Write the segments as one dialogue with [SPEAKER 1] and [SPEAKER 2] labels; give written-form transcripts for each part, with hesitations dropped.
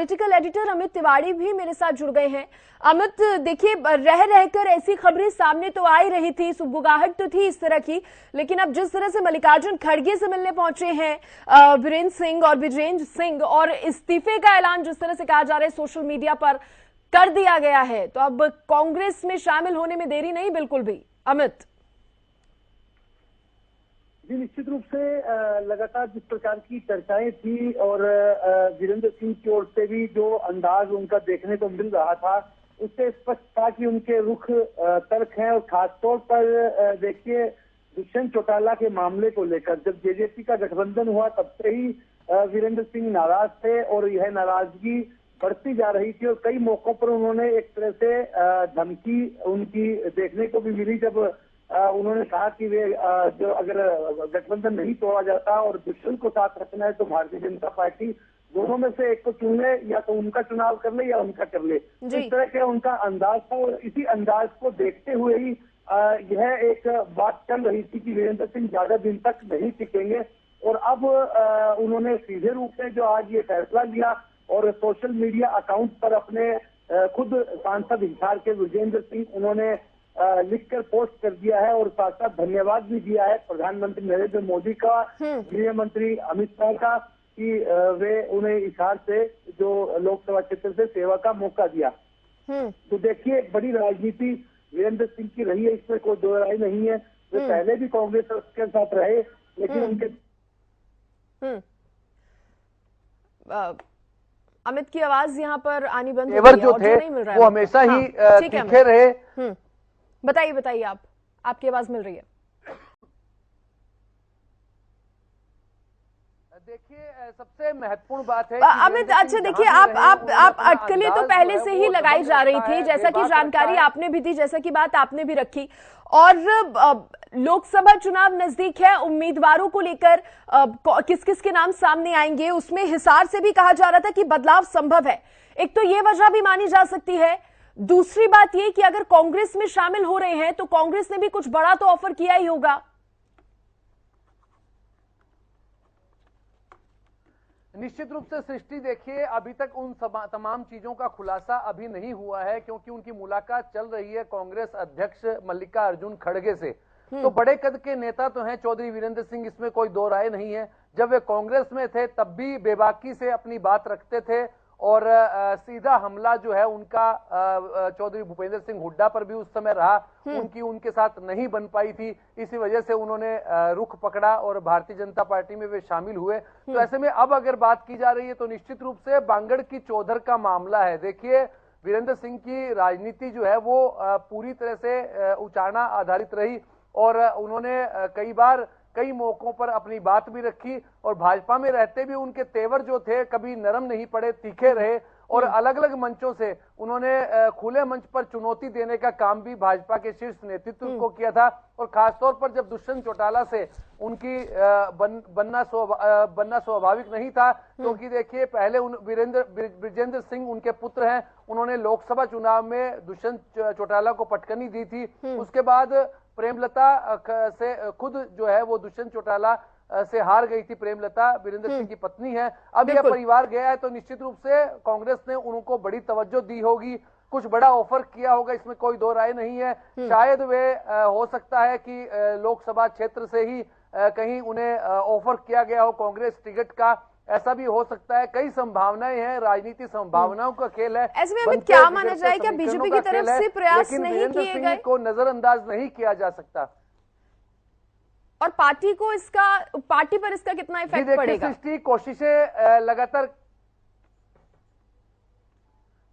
[SPEAKER 1] Political editor Amit Tiwari भी मेरे साथ जुड़ गए हैं। अमित, देखिए, रह रहकर ऐसी खबरें सामने तो आ ही रही थी, सुगबुगाहट तो थी इस तरह की, लेकिन अब जिस तरह से मल्लिकार्जुन खड़गे से मिलने पहुंचे हैं वीरेंद्र सिंह और विजेंद्र सिंह, और इस्तीफे का ऐलान जिस तरह से कहा जा रहा है सोशल मीडिया पर कर दिया गया है, तो अब कांग्रेस में शामिल होने में देरी नहीं बिल्कुल भी। अमित
[SPEAKER 2] जी, निश्चित रूप से लगातार जिस प्रकार की चर्चाएं थी और वीरेंद्र सिंह की ओर से भी जो अंदाज उनका देखने को मिल रहा था, उससे स्पष्ट था कि उनके रुख तर्क हैं। और खासतौर पर देखिए, दुष्यंत चौटाला के मामले को लेकर जब जेजेपी का गठबंधन हुआ तब से ही वीरेंद्र सिंह नाराज थे और यह नाराजगी बढ़ती जा रही थी। और कई मौकों पर उन्होंने एक तरह से धमकी उनकी देखने को भी मिली, जब उन्होंने कहा कि वे जो अगर गठबंधन नहीं तोड़ा जाता और दुष्यंत को साथ रखना है तो भारतीय जनता पार्टी दोनों में से एक को चुन ले, या तो उनका चुनाव कर ले या उनका कर ले। इस तरह का उनका अंदाज था और इसी अंदाज को देखते हुए ही यह एक बात चल रही थी कि वीरेंद्र सिंह ज्यादा दिन तक नहीं टिकेंगे। और अब उन्होंने सीधे रूप में जो आज ये फैसला लिया और सोशल मीडिया अकाउंट पर अपने खुद सांसद हिसार के विजेंद्र सिंह उन्होंने लिखकर पोस्ट कर दिया है और साथ साथ धन्यवाद भी दिया है प्रधानमंत्री नरेंद्र मोदी का, गृह मंत्री अमित शाह का, कि वे उन्हें हिसार से जो लोकसभा क्षेत्र से सेवा का मौका दिया। तो देखिए, बड़ी राजनीति वीरेंद्र सिंह की रही है, इसमें कोई दो राय नहीं है। वे पहले भी कांग्रेस के साथ रहे, लेकिन उनके
[SPEAKER 1] अमित की आवाज यहाँ पर आनी बंद
[SPEAKER 3] हो गई, जो थे वो हमेशा ही तीखे रहे।
[SPEAKER 1] बताइए, आपकी आवाज मिल रही है।
[SPEAKER 3] देखिए, सबसे महत्वपूर्ण बात है
[SPEAKER 1] अमित, अच्छा देखिए, आप अटकलें तो पहले से ही लगाई जा रही थी, जैसा कि जानकारी आपने भी दी, जैसा कि बात आपने भी रखी, और लोकसभा चुनाव नजदीक है, उम्मीदवारों को लेकर किस किस के नाम सामने आएंगे, उसमें हिसार से भी कहा जा रहा था कि बदलाव संभव है। एक तो ये वजह भी मानी जा सकती है, दूसरी बात ये कि अगर कांग्रेस में शामिल हो रहे हैं तो कांग्रेस ने भी कुछ बड़ा तो ऑफर किया ही होगा।
[SPEAKER 3] निश्चित रूप से सृष्टि, देखिए, अभी तक उन तमाम चीजों का खुलासा अभी नहीं हुआ है, क्योंकि उनकी मुलाकात चल रही है कांग्रेस अध्यक्ष मल्लिकार्जुन खड़गे से। तो बड़े कद के नेता तो हैं चौधरी वीरेंद्र सिंह, इसमें कोई दो राय नहीं है। जब वे कांग्रेस में थे तब भी बेबाकी से अपनी बात रखते थे और सीधा हमला जो है उनका चौधरी भूपेंद्र सिंह हुड्डा पर भी उस समय रहा, उनके साथ नहीं बन पाई थी, इसी वजह से उन्होंने रुख पकड़ा और भारतीय जनता पार्टी में वे शामिल हुए। तो ऐसे में अब अगर बात की जा रही है तो निश्चित रूप से बांगड़ की चौधर का मामला है। देखिए, वीरेंद्र सिंह की राजनीति जो है वो पूरी तरह से उचाना आधारित रही और उन्होंने कई मौकों पर अपनी बात भी रखी और भाजपा में रहते भी उनके तेवर जो थे कभी नरम नहीं पड़े, तीखे रहे और अलग अलग मंचों से उन्होंने खुले मंच पर चुनौती देने का काम भी भाजपा के शीर्ष नेतृत्व को किया था। और खासतौर पर जब दुष्यंत चौटाला से उनकी बनना स्वाभाविक नहीं था, क्योंकि देखिए, पहले विजेंद्र सिंह उनके पुत्र हैं, उन्होंने लोकसभा चुनाव में दुष्यंत चौटाला को पटकनी दी थी। उसके बाद प्रेमलता से खुद जो है वो दुष्यंत चौटाला से हार गई थी। प्रेमलता वीरेंद्र सिंह की पत्नी है। अब यह परिवार गया है तो निश्चित रूप से कांग्रेस ने उनको बड़ी तवज्जो दी होगी, कुछ बड़ा ऑफर किया होगा, इसमें कोई दो राय नहीं है। शायद वे हो सकता है कि लोकसभा क्षेत्र से ही कहीं उन्हें ऑफर किया गया हो कांग्रेस टिकट का, ऐसा भी हो सकता है। कई संभावनाएं हैं, राजनीति संभावनाओं का खेल है।
[SPEAKER 1] ऐसे में अमित क्या माना जाए, क्या बीजेपी की तरफ से प्रयास नहीं किए गए?
[SPEAKER 3] को नजरअंदाज नहीं किया जा सकता।
[SPEAKER 1] और पार्टी पर इसका कितना इफेक्ट पड़ेगा?
[SPEAKER 3] सृष्टि, कोशिशें लगातार,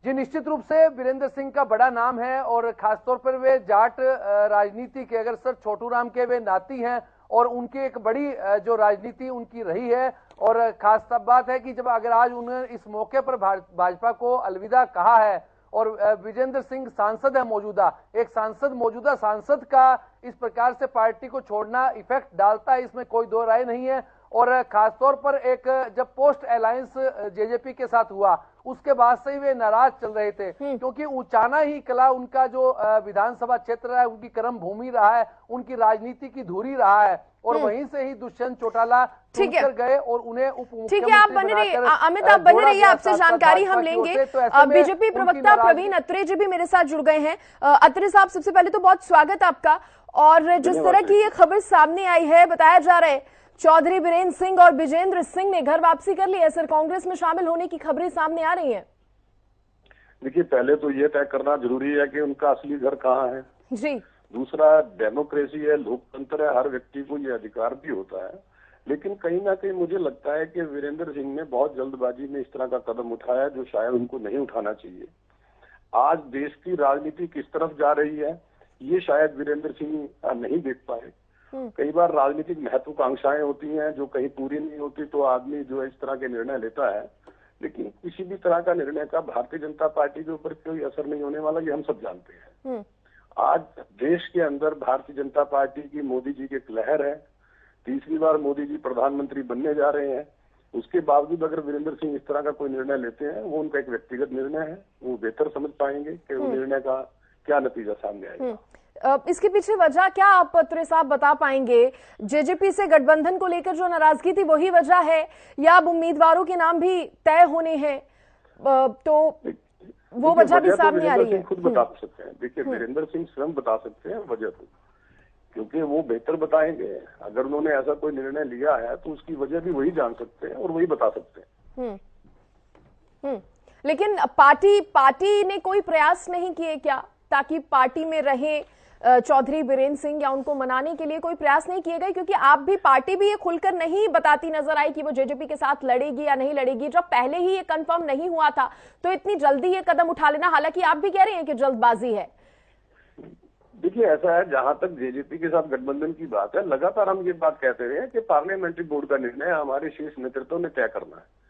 [SPEAKER 3] जी निश्चित रूप से वीरेंद्र सिंह का बड़ा नाम है और खासतौर पर वे जाट राजनीति के, अगर सर छोटू राम के वे नाती हैं और उनकी एक बड़ी जो राजनीति उनकी रही है। और खास तब बात है कि जब अगर आज उन्होंने इस मौके पर भाजपा को अलविदा कहा है और विजेंद्र सिंह सांसद है, मौजूदा सांसद का इस प्रकार से पार्टी को छोड़ना इफेक्ट डालता है, इसमें कोई दो राय नहीं है। और खासतौर पर एक जब पोस्ट अलायंस जेजेपी के साथ हुआ उसके बाद से ही वे नाराज चल रहे थे, क्योंकि उचाना ही कला उनका जो विधानसभा क्षेत्र है, उनकी कर्म भूमि रहा है, उनकी राजनीति की धुरी रहा है, और वहीं से ही दुष्यंत चौटाला चुनकर गए और उन्हें उप मुख्यमंत्री।
[SPEAKER 1] ठीक है, आप बने रहिए अमित, आप बने रहिए, आपसे जानकारी हम लेंगे। बीजेपी प्रवक्ता प्रवीण अत्रे जी भी मेरे साथ जुड़ गए हैं। अत्रे साहब, सबसे पहले तो बहुत स्वागत आपका। और जिस तरह की ये खबर सामने आई है, बताया जा रहा है चौधरी बीरेंद्र सिंह और विजेंद्र सिंह ने घर वापसी कर ली है, सर कांग्रेस में शामिल होने की खबरें सामने आ रही हैं।
[SPEAKER 4] देखिए, पहले तो ये तय करना जरूरी है कि उनका असली घर कहाँ है
[SPEAKER 1] जी।
[SPEAKER 4] दूसरा, डेमोक्रेसी है, लोकतंत्र है, हर व्यक्ति को ये अधिकार भी होता है। लेकिन कहीं ना कहीं मुझे लगता है कि वीरेंद्र सिंह ने बहुत जल्दबाजी में इस तरह का कदम उठाया जो शायद उनको नहीं उठाना चाहिए। आज देश की राजनीति किस तरफ जा रही है ये शायद वीरेंद्र सिंह नहीं देख पाए। कई बार राजनीतिक महत्वाकांक्षाएं होती हैं जो कहीं पूरी नहीं होती, तो आदमी जो है इस तरह के निर्णय लेता है। लेकिन किसी भी तरह का निर्णय का भारतीय जनता पार्टी के ऊपर कोई असर नहीं होने वाला, ये हम सब जानते हैं। आज देश के अंदर भारतीय जनता पार्टी की मोदी जी की एक लहर है, तीसरी बार मोदी जी प्रधानमंत्री बनने जा रहे हैं। उसके बावजूद अगर वीरेंद्र सिंह इस तरह का कोई निर्णय लेते हैं, वो उनका एक व्यक्तिगत निर्णय है, वो बेहतर समझ पाएंगे कि वो निर्णय का क्या नतीजा सामने आएगा।
[SPEAKER 1] इसके पीछे वजह क्या आप अत्रे साहब बता पाएंगे? जेजेपी से गठबंधन को लेकर जो नाराजगी थी वही वजह है, या अब उम्मीदवारों के नाम भी तय होने हैं, तो वो वजह भी सामने आ रही है?
[SPEAKER 4] खुद बता सकते हैं। देखिए, वीरेंद्र सिंह स्वयं बता सकते हैं वजह तो, क्योंकि वो बेहतर बताएंगे। अगर उन्होंने ऐसा कोई निर्णय लिया है तो उसकी वजह भी वही जान सकते हैं और वही बता सकते हैं।
[SPEAKER 1] लेकिन पार्टी ने कोई प्रयास नहीं किए क्या ताकि पार्टी में रहे चौधरी बीरेंद्र सिंह, या उनको मनाने के लिए कोई प्रयास नहीं किए गए? क्योंकि आप भी, पार्टी भी ये खुलकर नहीं बताती नजर आई कि वो जेजेपी के साथ लड़ेगी या नहीं लड़ेगी, जब पहले ही ये कंफर्म नहीं हुआ था। तो इतनी जल्दी ये कदम उठा लेना, हालांकि आप भी कह रहे हैं कि जल्दबाजी है।
[SPEAKER 4] देखिए, ऐसा है, जहां तक जेजेपी के साथ गठबंधन की बात है, लगातार हम ये बात कहते रहे कि पार्लियामेंट्री बोर्ड का निर्णय हमारे शीर्ष नेतृत्व ने तय करना है।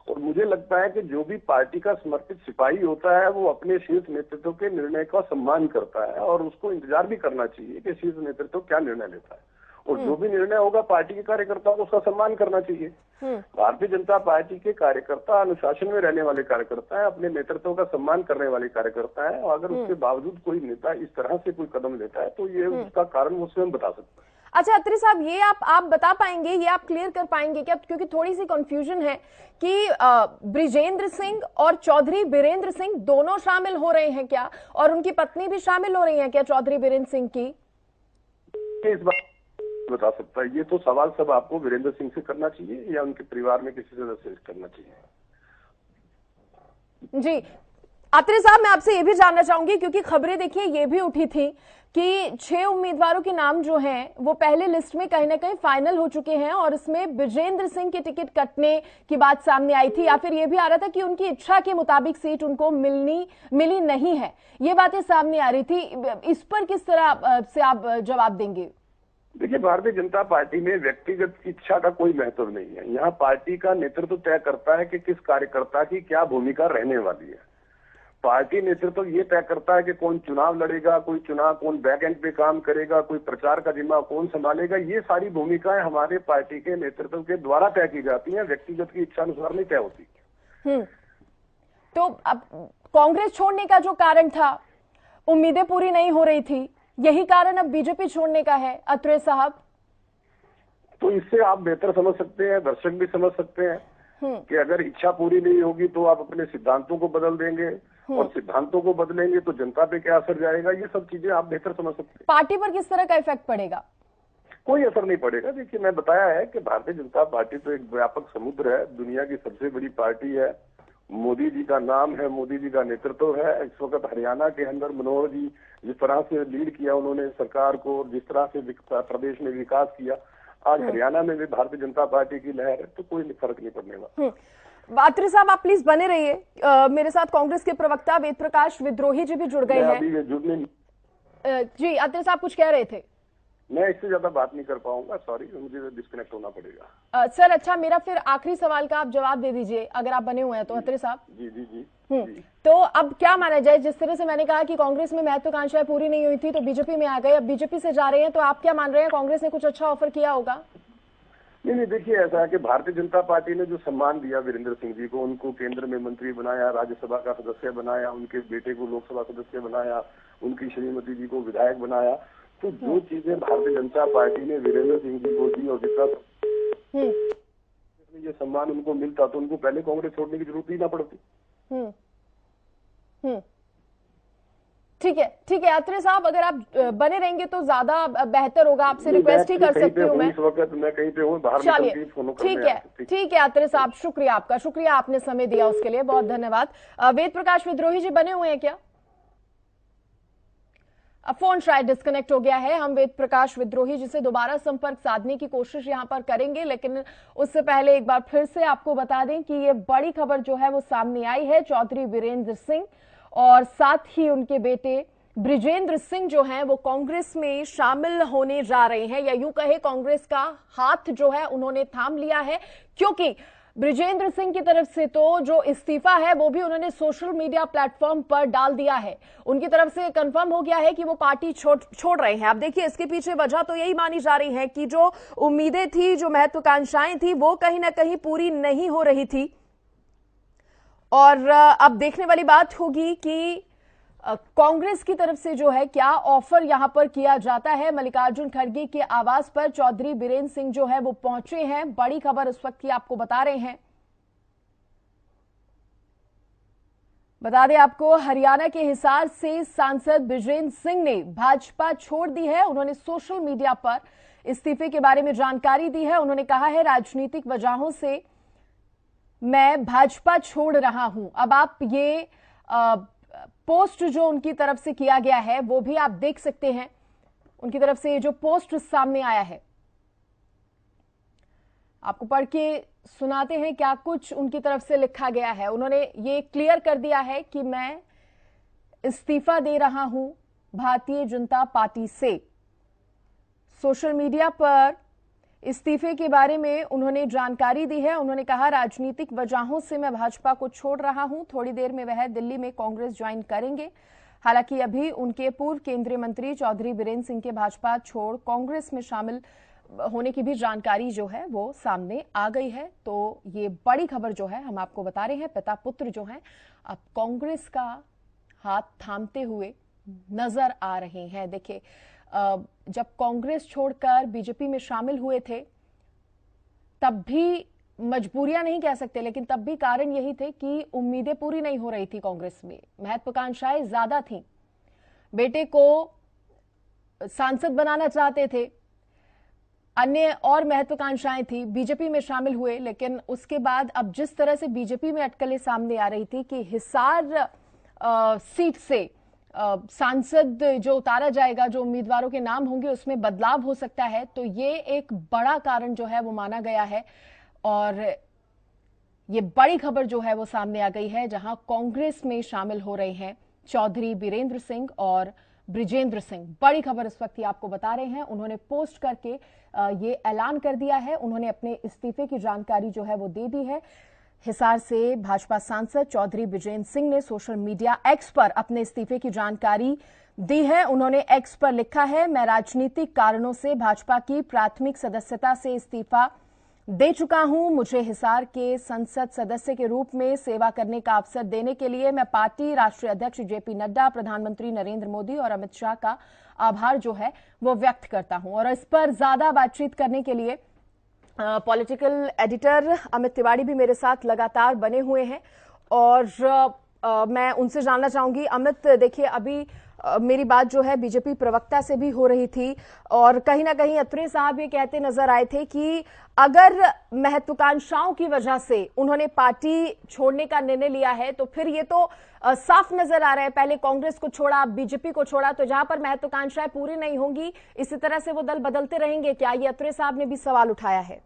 [SPEAKER 4] और मुझे लगता है कि जो भी पार्टी का समर्पित सिपाही होता है वो अपने शीर्ष नेतृत्व के निर्णय का सम्मान करता है, और उसको इंतजार भी करना चाहिए कि शीर्ष नेतृत्व क्या निर्णय लेता है, और जो भी निर्णय होगा पार्टी के कार्यकर्ताओं को उसका सम्मान करना चाहिए। भारतीय जनता पार्टी के कार्यकर्ता अनुशासन में रहने वाले कार्यकर्ता है, अपने नेतृत्व का सम्मान करने वाले कार्यकर्ता है, और अगर उसके बावजूद कोई नेता इस तरह से कोई कदम लेता है तो ये उसका कारण वो स्वयं बता सकता है।
[SPEAKER 1] अच्छा अत्रे साहब, ये आप बता पाएंगे, ये आप क्लियर कर पाएंगे क्या, क्योंकि थोड़ी सी कंफ्यूजन है कि ब्रिजेंद्र सिंह और चौधरी बीरेंद्र सिंह दोनों शामिल हो रहे हैं क्या, और उनकी पत्नी भी शामिल हो रही है क्या चौधरी बीरेंद्र सिंह की?
[SPEAKER 4] इस बात बता सकता है, ये तो सवाल सब आपको वीरेंद्र सिंह से करना चाहिए या उनके परिवार में किसी सदस्य से करना चाहिए।
[SPEAKER 1] जी अत्रे साहब, मैं आपसे ये भी जानना चाहूंगी, क्योंकि खबरें देखिए ये भी उठी थी कि 6 उम्मीदवारों के नाम जो हैं वो पहले लिस्ट में कहीं ना कहीं फाइनल हो चुके हैं, और इसमें ब्रिजेंद्र सिंह की टिकट कटने की बात सामने आई थी, या फिर ये भी आ रहा था कि उनकी इच्छा के मुताबिक सीट उनको मिली नहीं है। ये बातें सामने आ रही थी, इस पर किस तरह से आप जवाब देंगे?
[SPEAKER 4] देखिए, भारतीय जनता पार्टी में व्यक्तिगत इच्छा का कोई महत्व नहीं है। यहाँ पार्टी का नेतृत्व तय करता है कि किस कार्यकर्ता की क्या भूमिका रहने वाली है। पार्टी नेतृत्व ये तय करता है कि कौन चुनाव लड़ेगा, कौन बैक एंड पे काम करेगा, कोई प्रचार का जिम्मा कौन संभालेगा। ये सारी भूमिकाएं हमारे पार्टी के नेतृत्व के द्वारा तय की जाती हैं, व्यक्तिगत की इच्छा अनुसार नहीं तय होती।
[SPEAKER 1] तो अब कांग्रेस छोड़ने का जो कारण था, उम्मीदें पूरी नहीं हो रही थी, यही कारण अब बीजेपी छोड़ने का है अत्रे साहब?
[SPEAKER 4] तो इससे आप बेहतर समझ सकते हैं, दर्शक भी समझ सकते हैं कि अगर इच्छा पूरी नहीं होगी तो आप अपने सिद्धांतों को बदल देंगे, और सिद्धांतों को बदलेंगे तो जनता पे क्या असर जाएगा, ये सब चीजें आप बेहतर समझ सकते हैं।
[SPEAKER 1] पार्टी पर किस तरह का इफेक्ट पड़ेगा?
[SPEAKER 4] कोई असर नहीं पड़ेगा। देखिए, मैं बताया है कि भारतीय जनता पार्टी तो एक व्यापक समुद्र है, दुनिया की सबसे बड़ी पार्टी है, मोदी जी का नाम है, मोदी जी का नेतृत्व है। इस वक्त हरियाणा के अंदर मनोहर जी जिस तरह से लीड किया उन्होंने सरकार को, जिस तरह से प्रदेश में विकास किया, आज हरियाणा में भी भारतीय जनता पार्टी की लहर है, तो कोई फर्क नहीं पड़ने वाला।
[SPEAKER 1] अत्रे साहब, आप प्लीज बने रहिए, मेरे साथ कांग्रेस के प्रवक्ता वेद प्रकाश विद्रोही जी भी जुड़ गए हैं। जी अत्रे साहब कुछ कह रहे थे?
[SPEAKER 4] मैं इससे ज्यादा बात नहीं कर पाऊंगा, सॉरी, मुझे डिस्कनेक्ट होना पड़ेगा।
[SPEAKER 1] सर अच्छा, मेरा फिर आखिरी सवाल का आप जवाब दे दीजिए अगर आप बने हुए हैं तो अत्रे साहब।
[SPEAKER 4] जी जी जी, जी।
[SPEAKER 1] तो अब क्या माना जाए, जिस तरह से मैंने कहा कि कांग्रेस में महत्वाकांक्षाएं पूरी नहीं हुई थी तो बीजेपी में आ गए, अब बीजेपी से जा रहे हैं, तो आप क्या मान रहे हैं कांग्रेस ने कुछ अच्छा ऑफर किया होगा?
[SPEAKER 4] देखिए, भारतीय जनता पार्टी तो एक व्यापक समुद्र है, दुनिया की सबसे बड़ी पार्टी है, मोदी जी का नाम है, मोदी जी का नेतृत्व है। आज हरियाणा में भी भारतीय जनता पार्टी की लहर है, तो कोई फर्क नहीं पड़ने वाला।
[SPEAKER 1] सर अच्छा, मेरा फिर आखिरी सवाल का आप जवाब दे दीजिए अगर आप बने हुए हैं तो अत्रे साहब।
[SPEAKER 4] नहीं, देखिए ऐसा है कि भारतीय जनता पार्टी ने जो सम्मान दिया वीरेंद्र सिंह जी को, उनको केंद्र में मंत्री बनाया, राज्यसभा का सदस्य बनाया, उनके बेटे को लोकसभा सदस्य बनाया, उनकी श्रीमती जी को विधायक बनाया, तो जो चीजें भारतीय जनता पार्टी ने वीरेंद्र सिंह जी को दी और जितना ये सम्मान उनको मिलता तो उनको पहले कांग्रेस छोड़ने की जरूरत ही ना पड़ती।
[SPEAKER 1] ठीक है अत्रे साहब, अगर आप बने रहेंगे तो ज्यादा बेहतर होगा। आपसे रिक्वेस्ट ही कर सकती हूँ मैं।
[SPEAKER 4] इस वक्त मैं कहीं पे हूँ बाहर।
[SPEAKER 1] चलिए ठीक है अत्रे साहब, शुक्रिया आपका, शुक्रिया आपने समय दिया उसके लिए, बहुत धन्यवाद। वेद प्रकाश विद्रोही जी बने हुए हैं क्या? अब फोन शायद डिस्कनेक्ट हो गया है। हम वेद प्रकाश विद्रोही जी से दोबारा संपर्क साधने की कोशिश यहां पर करेंगे, लेकिन उससे पहले एक बार फिर से आपको बता दें कि ये बड़ी खबर जो है वो सामने आई है। चौधरी वीरेंद्र सिंह और साथ ही उनके बेटे बृजेंद्र सिंह जो हैं वो कांग्रेस में शामिल होने जा रहे हैं, या यूं कहे कांग्रेस का हाथ जो है उन्होंने थाम लिया है, क्योंकि बृजेंद्र सिंह की तरफ से तो जो इस्तीफा है वो भी उन्होंने सोशल मीडिया प्लेटफॉर्म पर डाल दिया है। उनकी तरफ से कंफर्म हो गया है कि वो पार्टी छोड़ रहे हैं। अब देखिए इसके पीछे वजह तो यही मानी जा रही है कि जो उम्मीदें थी, जो महत्वाकांक्षाएं थी, वो कहीं ना कहीं पूरी नहीं हो रही थी। और अब देखने वाली बात होगी कि कांग्रेस की तरफ से जो है क्या ऑफर यहां पर किया जाता है। मल्लिकार्जुन खड़गे के आवास पर चौधरी बीरेंद्र सिंह जो है वो पहुंचे हैं। बड़ी खबर इस वक्त की आपको बता रहे हैं। बता दें आपको, हरियाणा के हिसार से सांसद बृजेंद्र सिंह ने भाजपा छोड़ दी है। उन्होंने सोशल मीडिया पर इस्तीफे के बारे में जानकारी दी है। उन्होंने कहा है, राजनीतिक वजहों से मैं भाजपा छोड़ रहा हूं। अब आप ये पोस्ट जो उनकी तरफ से किया गया है वो भी आप देख सकते हैं। उनकी तरफ से जो पोस्ट सामने आया है आपको पढ़ के सुनाते हैं क्या कुछ उनकी तरफ से लिखा गया है। उन्होंने ये क्लियर कर दिया है कि मैं इस्तीफा दे रहा हूं भारतीय जनता पार्टी से। सोशल मीडिया पर इस्तीफे के बारे में उन्होंने जानकारी दी है। उन्होंने कहा, राजनीतिक वजहों से मैं भाजपा को छोड़ रहा हूं। थोड़ी देर में वह दिल्ली में कांग्रेस ज्वाइन करेंगे। हालांकि अभी उनके पूर्व केंद्रीय मंत्री चौधरी बीरेंद्र सिंह के भाजपा छोड़ कांग्रेस में शामिल होने की भी जानकारी जो है वो सामने आ गई है। तो ये बड़ी खबर जो है हम आपको बता रहे हैं। पिता पुत्र जो है अब कांग्रेस का हाथ थामते हुए नजर आ रहे हैं। देखिए, जब कांग्रेस छोड़कर बीजेपी में शामिल हुए थे तब भी मजबूरियां नहीं कह सकते, लेकिन तब भी कारण यही थे कि उम्मीदें पूरी नहीं हो रही थी कांग्रेस में, महत्वाकांक्षाएं ज्यादा थी। बेटे को सांसद बनाना चाहते थे, अन्य और महत्वाकांक्षाएं थी। बीजेपी में शामिल हुए, लेकिन उसके बाद अब जिस तरह से बीजेपी में अटकलें सामने आ रही थी कि हिसार सीट से सांसद जो उतारा जाएगा, जो उम्मीदवारों के नाम होंगे उसमें बदलाव हो सकता है, तो ये एक बड़ा कारण जो है वो माना गया है। और ये बड़ी खबर जो है वो सामने आ गई है, जहां कांग्रेस में शामिल हो रहे हैं चौधरी बीरेंद्र सिंह और बृजेंद्र सिंह। बड़ी खबर इस वक्त आपको बता रहे हैं। उन्होंने पोस्ट करके ये ऐलान कर दिया है। उन्होंने अपने इस्तीफे की जानकारी जो है वो दे दी है। हिसार से भाजपा सांसद चौधरी बृजेंद्र सिंह ने सोशल मीडिया एक्स पर अपने इस्तीफे की जानकारी दी है। उन्होंने एक्स पर लिखा है, मैं राजनीतिक कारणों से भाजपा की प्राथमिक सदस्यता से इस्तीफा दे चुका हूं। मुझे हिसार के संसद सदस्य के रूप में सेवा करने का अवसर देने के लिए मैं पार्टी, राष्ट्रीय अध्यक्ष जेपी नड्डा, प्रधानमंत्री नरेंद्र मोदी और अमित शाह का आभार जो है वो व्यक्त करता हूं। और इस पर ज्यादा बातचीत करने के लिए पॉलिटिकल एडिटर अमित तिवारी भी मेरे साथ लगातार बने हुए हैं और मैं उनसे जानना चाहूंगी। अमित, देखिए अभी मेरी बात जो है बीजेपी प्रवक्ता से भी हो रही थी और कहीं ना कहीं अत्रे साहब ये कहते नजर आए थे कि अगर महत्वाकांक्षाओं की वजह से उन्होंने पार्टी छोड़ने का निर्णय लिया है तो फिर ये तो साफ नजर आ रहा है, पहले कांग्रेस को छोड़ा, बीजेपी को छोड़ा, तो जहां पर महत्वाकांक्षाएं पूरी नहीं होंगी इसी तरह से वो दल बदलते रहेंगे क्या? ये अत्रे साहब ने भी सवाल उठाया है।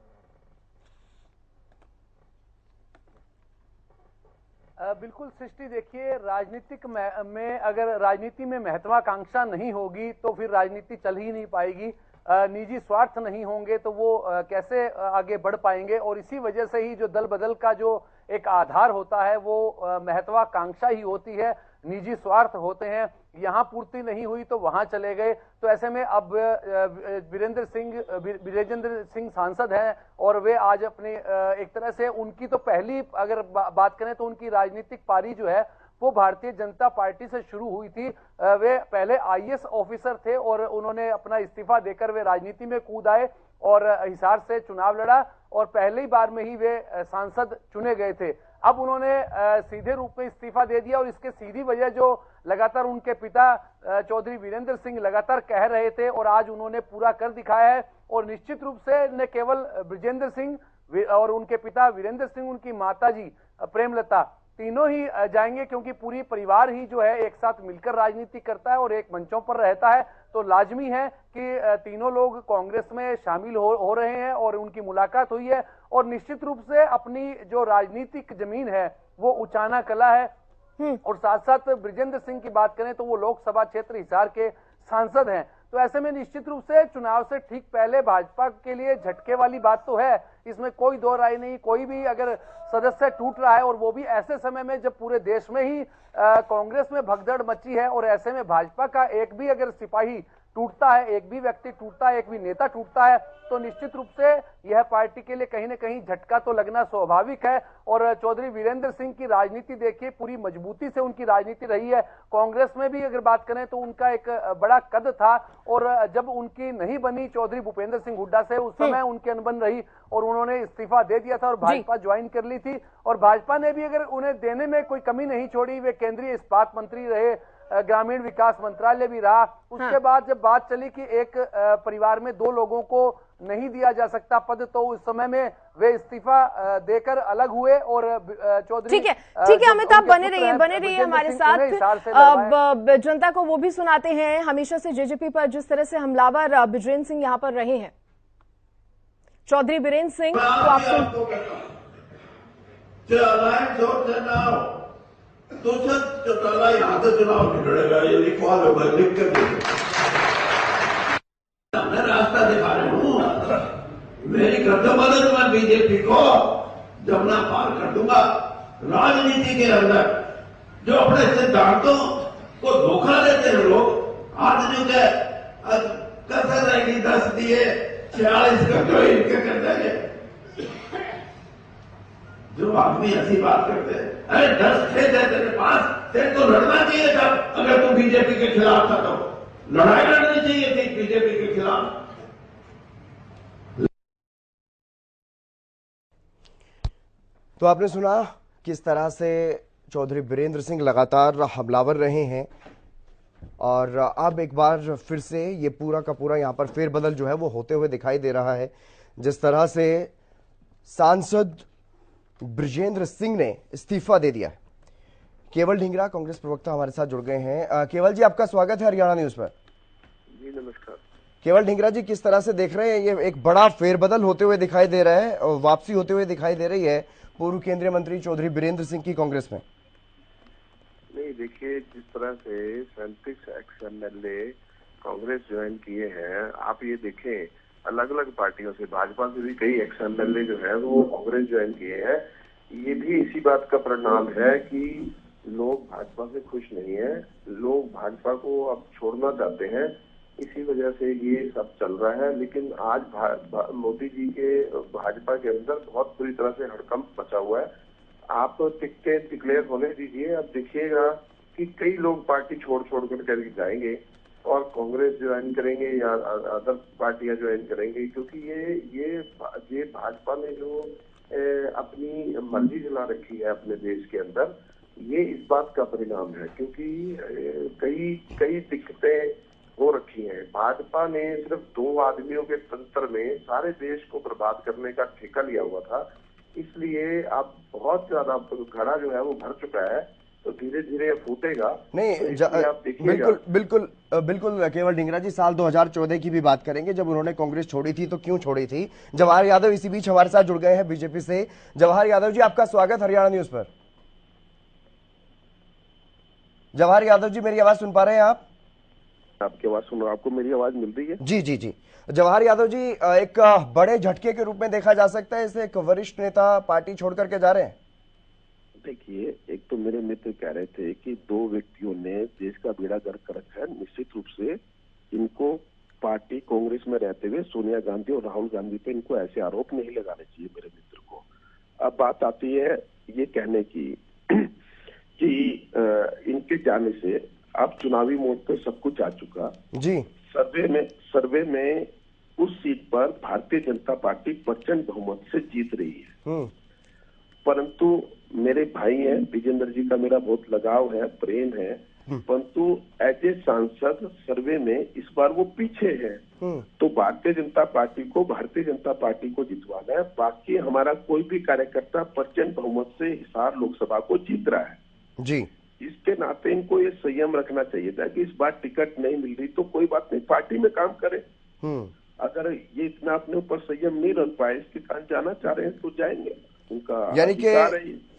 [SPEAKER 3] बिल्कुल सृष्टि, देखिए राजनीतिक में अगर राजनीति में महत्वाकांक्षा नहीं होगी तो फिर राजनीति चल ही नहीं पाएगी। निजी स्वार्थ नहीं होंगे तो वो कैसे आगे बढ़ पाएंगे। और इसी वजह से ही जो दल बदल का जो एक आधार होता है वो महत्वाकांक्षा ही होती है, निजी स्वार्थ होते हैं। यहां पूर्ति नहीं हुई तो वहां चले गए। तो ऐसे में अब वीरेंद्र सिंह सांसद हैं और वे आज अपने एक तरह से उनकी तो पहली अगर बात करें तो उनकी राजनीतिक पारी जो है वो भारतीय जनता पार्टी से शुरू हुई थी। वे पहले आईएएस ऑफिसर थे और उन्होंने अपना इस्तीफा देकर वे राजनीति में कूद आए और हिसार से चुनाव लड़ा और पहली बार में ही वे सांसद चुने गए थे। अब उन्होंने सीधे रूप में इस्तीफा दे दिया और इसके सीधी वजह जो लगातार उनके पिता चौधरी वीरेंद्र सिंह लगातार कह रहे थे और आज उन्होंने पूरा कर दिखाया है। और निश्चित रूप से न केवल बृजेंद्र सिंह और उनके पिता वीरेंद्र सिंह, उनकी माताजी प्रेमलता, तीनों ही जाएंगे क्योंकि पूरी परिवार ही जो है एक साथ मिलकर राजनीति करता है और एक मंचों पर रहता है। तो लाजमी है कि तीनों लोग कांग्रेस में शामिल हो रहे हैं और उनकी मुलाकात हुई है और निश्चित रूप से अपनी जो राजनीतिक जमीन है वो उचाना कला है। और साथ साथ बृजेंद्र सिंह की बात करें तो वो लोकसभा क्षेत्र हिसार के सांसद हैं। तो ऐसे में निश्चित रूप से चुनाव से ठीक पहले भाजपा के लिए झटके वाली बात तो है, इसमें कोई दो राय नहीं। कोई भी अगर सदस्य टूट रहा है और वो भी ऐसे समय में जब पूरे देश में ही कांग्रेस में भगदड़ मची है और ऐसे में भाजपा का एक भी अगर सिपाही टूटता है, एक भी व्यक्ति टूटता है, एक भी नेता टूटता है तो निश्चित रूप से यह पार्टी के लिए कहीं ना कहीं झटका तो लगना स्वाभाविक है। और चौधरी वीरेंद्र सिंह की राजनीति देखिए, पूरी मजबूती से उनकी राजनीति रही है। कांग्रेस में भी अगर बात करें तो उनका एक बड़ा कद था और जब उनकी नहीं बनी चौधरी भूपेंद्र सिंह हुड्डा से, उस समय उनकी अनबन रही और उन्होंने इस्तीफा दे दिया था और भाजपा ज्वाइन कर ली थी। और भाजपा ने भी अगर उन्हें देने में कोई कमी नहीं छोड़ी, वे केंद्रीय इस्पात मंत्री रहे, ग्रामीण विकास मंत्रालय भी रहा। उसके बाद जब बात चली कि एक परिवार में दो लोगों को नहीं दिया जा सकता पद, तो उस समय में वे इस्तीफा देकर अलग हुए और चौधरी
[SPEAKER 1] ठीक है अमिताभ, बने रहिए हमारे साथ। जनता को वो भी सुनाते हैं हमेशा से जेजेपी पर जिस तरह से हमलावर बृजेंद्र सिंह यहाँ पर रहे हैं। चौधरी वीरेंद्र सिंह को आप
[SPEAKER 5] चौटाला यहाँ से चुनाव निकलेगा, ये लिखवा लो, लिख कर मैं रास्ता दिखा रहा हूँ। मेरी कर्तव्य मदद मैं बीजेपी को जमुना पार कर दूंगा। राजनीति के अंदर जो अपने सिद्धांतों को धोखा देते हैं लोग, आज जो कसर रहेगी 10 दिए 46 का जो इनके कर देंगे। जो आदमी ऐसी बात करते हैं, अरे 10 खेत है तेरे पास, तेरे को लड़ना चाहिए था। अगर तू बीजेपी के खिलाफ था तो लड़ाई लड़नी चाहिए थी बीजेपी के खिलाफ।
[SPEAKER 6] तो आपने सुना किस तरह से चौधरी वीरेंद्र सिंह लगातार हमलावर रहे हैं और अब एक बार फिर से ये पूरा का पूरा यहाँ पर फेरबदल जो है वो होते हुए दिखाई दे रहा है। जिस तरह से सांसद बृजेंद्र सिंह ने इस्तीफा दे दिया है। केवल ढींगरा कांग्रेस प्रवक्ता हमारे साथ जुड़ गए हैं। केवल जी, आपका स्वागत है हरियाणा न्यूज पर।
[SPEAKER 4] जी नमस्कार।
[SPEAKER 6] केवल ढींगरा जी, किस तरह से देख रहे हैं, ये एक बड़ा फेरबदल होते हुए दिखाई दे रहा है और वापसी होते हुए दिखाई दे रही है पूर्व केंद्रीय मंत्री चौधरी वीरेंद्र सिंह की कांग्रेस में?
[SPEAKER 4] नहीं, देखिए जिस तरह से 37 एक्स-एमएलए कांग्रेस ज्वाइन किए हैं, आप ये देखें अलग अलग पार्टियों से, भाजपा से भी कई एक्स-एमएलए जो है वो कांग्रेस ज्वाइन किए हैं। ये भी इसी बात का परिणाम है कि लोग भाजपा से खुश नहीं है, लोग भाजपा को अब छोड़ना चाहते हैं। इसी वजह से ये सब चल रहा है। लेकिन आज मोदी जी के भाजपा के अंदर बहुत बुरी तरह से हड़कंप मचा हुआ है। आप तो टिकटें डिक्लेयर होने दीजिए, अब देखिएगा कि कई लोग पार्टी छोड़ कर जाएंगे और कांग्रेस ज्वाइन करेंगे या अदर पार्टियां ज्वाइन करेंगे, क्योंकि ये भाजपा ने जो अपनी मर्जी चला रखी है अपने देश के अंदर, ये इस बात का परिणाम है। क्योंकि कई दिक्कतें हो रखी हैं। भाजपा ने सिर्फ 2 आदमियों के तंत्र में सारे देश को बर्बाद करने का ठेका लिया हुआ था, इसलिए अब बहुत ज्यादा घड़ा जो है वो भर चुका है, तो धीरे धीरे फूटेगा।
[SPEAKER 6] नहीं,
[SPEAKER 4] तो
[SPEAKER 6] बिल्कुल केवल ढींगरा जी, साल 2014 की भी बात करेंगे जब उन्होंने कांग्रेस छोड़ी थी, तो क्यों छोड़ी थी। जवाहर यादव इसी बीच हमारे साथ जुड़ गए हैं बीजेपी से। जवाहर यादव जी, आपका स्वागत हरियाणा न्यूज पर। जवाहर यादव जी, मेरी आवाज सुन पा रहे हैं आप?
[SPEAKER 4] आपकी आवाज सुन रहा, आपको मेरी आवाज मिल रही है?
[SPEAKER 6] जी जी जी। जवाहर यादव जी, एक बड़े झटके के रूप में देखा जा सकता है इसे, एक वरिष्ठ नेता पार्टी छोड़ करके जा रहे हैं।
[SPEAKER 4] देखिए, एक तो मेरे मित्र कह रहे थे कि दो व्यक्तियों ने देश का बेड़ा गर्क कर रखा है। निश्चित रूप से इनको पार्टी कांग्रेस में रहते हुए सोनिया गांधी और राहुल गांधी पे इनको ऐसे आरोप नहीं लगाने चाहिए मेरे मित्र को। अब बात आती है ये कहने की कि इनके जाने से अब चुनावी मोड पे सब कुछ आ चुका
[SPEAKER 6] जी।
[SPEAKER 4] सर्वे में उस सीट पर भारतीय जनता पार्टी प्रचंड बहुमत से जीत रही है। परंतु मेरे भाई हैं, विजेंद्र जी का मेरा बहुत लगाव है, प्रेम है, परंतु एज ए सांसद सर्वे में इस बार वो पीछे है। तो भारतीय जनता पार्टी को जितवाना है। बाकी हमारा कोई भी कार्यकर्ता प्रचंड बहुमत से हिसार लोकसभा को जीत रहा है
[SPEAKER 6] जी।
[SPEAKER 4] इसके नाते इनको ये संयम रखना चाहिए था कि इस बार टिकट नहीं मिल रही तो कोई बात नहीं, पार्टी में काम करे। अगर ये इतना अपने ऊपर संयम नहीं रख पाए, इसके कारण जाना चाह रहे हैं तो जाएंगे, उनका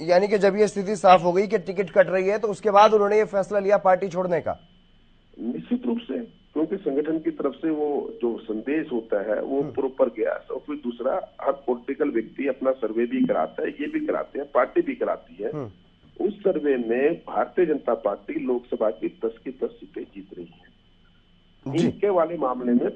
[SPEAKER 6] यानी कि जब ये स्थिति साफ हो गई कि टिकट कट रही है तो उसके बाद उन्होंने ये फैसला लिया पार्टी छोड़ने का।
[SPEAKER 4] निश्चित रूप से, क्योंकि संगठन की तरफ से वो जो संदेश होता है वो प्रॉपर गया। और फिर दूसरा, हर पॉलिटिकल व्यक्ति अपना सर्वे भी कराता है, ये भी कराते हैं, पार्टी भी कराती है। उस सर्वे में भारतीय जनता पार्टी लोकसभा की 10 की 10 सीटें जीत रही है। इनके वाले मामले में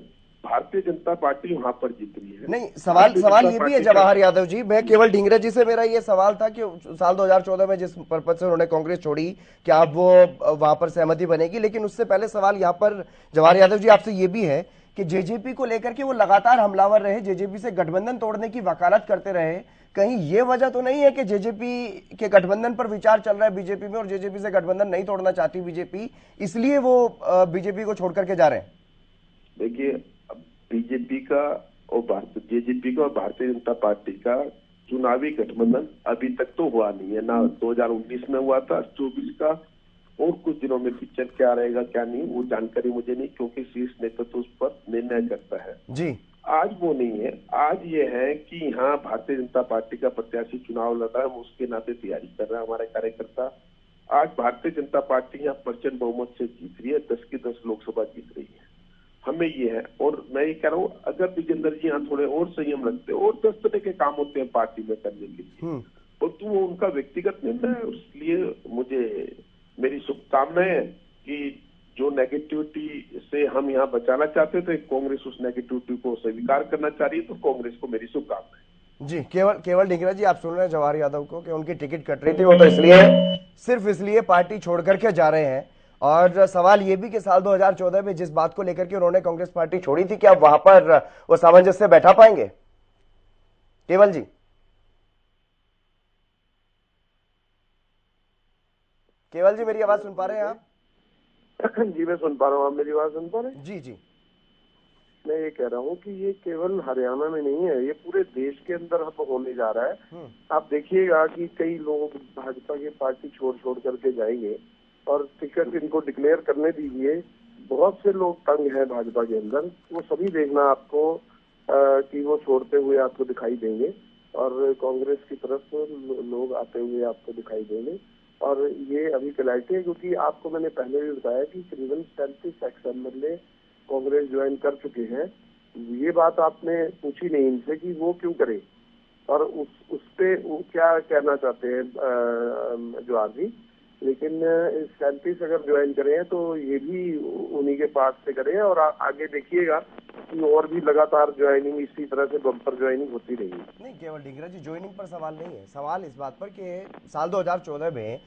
[SPEAKER 4] भारतीय जनता पार्टी वहां पर जीत रही है।
[SPEAKER 6] नहीं, सवाल ये भी है जवाहर यादव जी, मैं केवल ढींगरा जी से मेरा ये सवाल था कि साल 2014 में जिस पर्पज से उन्होंने कांग्रेस छोड़ी, क्या अब वो वहां पर सहमति बनेगी? लेकिन उससे पहले सवाल यहाँ पर जवाहर यादव जी आपसे ये भी है कि जेजेपी को लेकर के वो लगातार हमलावर रहे, जेजेपी से गठबंधन तोड़ने की वकालत करते रहे। कहीं ये वजह तो नहीं है कि जेजेपी के गठबंधन पर विचार चल रहा है बीजेपी में और जेजेपी से गठबंधन नहीं तोड़ना चाहती बीजेपी, इसलिए वो बीजेपी को छोड़ करके जा रहे हैं?
[SPEAKER 4] देखिए, बीजेपी का और जेजेपी का और भारतीय जनता पार्टी का चुनावी गठबंधन अभी तक तो हुआ नहीं है ना। 2019 में हुआ था, 24 का और कुछ दिनों में पिक्चर क्या रहेगा क्या नहीं वो जानकारी मुझे नहीं, क्योंकि शीर्ष नेतृत्व उस पर निर्णय करता है जी। आज वो नहीं है। आज ये है कि यहाँ भारतीय जनता पार्टी का प्रत्याशी चुनाव लड़ रहा है, हम उसके नाते तैयारी कर रहा है हमारे कार्यकर्ता। आज भारतीय जनता पार्टी यहाँ प्रचंड बहुमत से जीत रही है, 10 की 10 लोकसभा जीत रही है। हमें ये है, और मैं ये कह रहा हूँ अगर विजेंद्र जी यहाँ थोड़े और संयम रखते और 10 तरह के काम होते हैं पार्टी में करने के लिए, और तो वो उनका व्यक्तिगत निर्णय है। इसलिए मुझे मेरी शुभकामनाएं है कि जो नेगेटिविटी से हम यहाँ बचाना चाहते थे, कांग्रेस उस नेगेटिविटी को स्वीकार करना चाह रही है, तो कांग्रेस को मेरी शुभकामनाएं
[SPEAKER 6] जी। केवल ढींगरा जी, आप सुन रहे हैं जवाहर यादव को कि उनकी टिकट कट रही थी, वो तो सिर्फ इसलिए पार्टी छोड़ करके जा रहे हैं। और सवाल ये भी कि साल 2014 में जिस बात को लेकर के उन्होंने कांग्रेस पार्टी छोड़ी थी, क्या वहां पर वो सामंजस्य बैठा पाएंगे? केवल जी, मेरी आवाज सुन पा रहे हैं आप?
[SPEAKER 4] जी मैं सुन पा रहा हूँ, आप मेरी आवाज सुन पा रहे हैं?
[SPEAKER 6] जी जी।
[SPEAKER 4] मैं ये कह रहा हूँ कि ये केवल हरियाणा में नहीं है, ये पूरे देश के अंदर अब होने जा रहा है। आप देखिएगा कि कई लोग भाजपा की पार्टी छोड़ करके जाएंगे और टिकट इनको डिक्लेयर करने दीजिए। बहुत से लोग तंग हैं भाजपा के अंदर, वो सभी देखना आपको कि वो छोड़ते हुए आपको दिखाई देंगे और कांग्रेस की तरफ लोग आते हुए आपको दिखाई देंगे। और ये अभी क्लैरिटी है, क्योंकि आपको मैंने पहले भी बताया कि करीबन 37 एक्स-एमएलए कांग्रेस ज्वाइन कर चुके हैं। ये बात आपने पूछी नहीं इनसे कि वो क्यों करे और उस पे वो क्या कहना चाहते हैं जवाहर जी। लेकिन 37 अगर ज्वाइन करें तो ये भी उन्हीं के पास से करें और आगे देखिएगा कि और भी लगातार ज्वाइनिंग इसी तरह से बम्पर ज्वाइनिंग होती रहेगी।
[SPEAKER 6] नहीं, केवल ढींगरा जी, ज्वाइनिंग पर सवाल नहीं है, सवाल इस बात पर कि साल 2014 में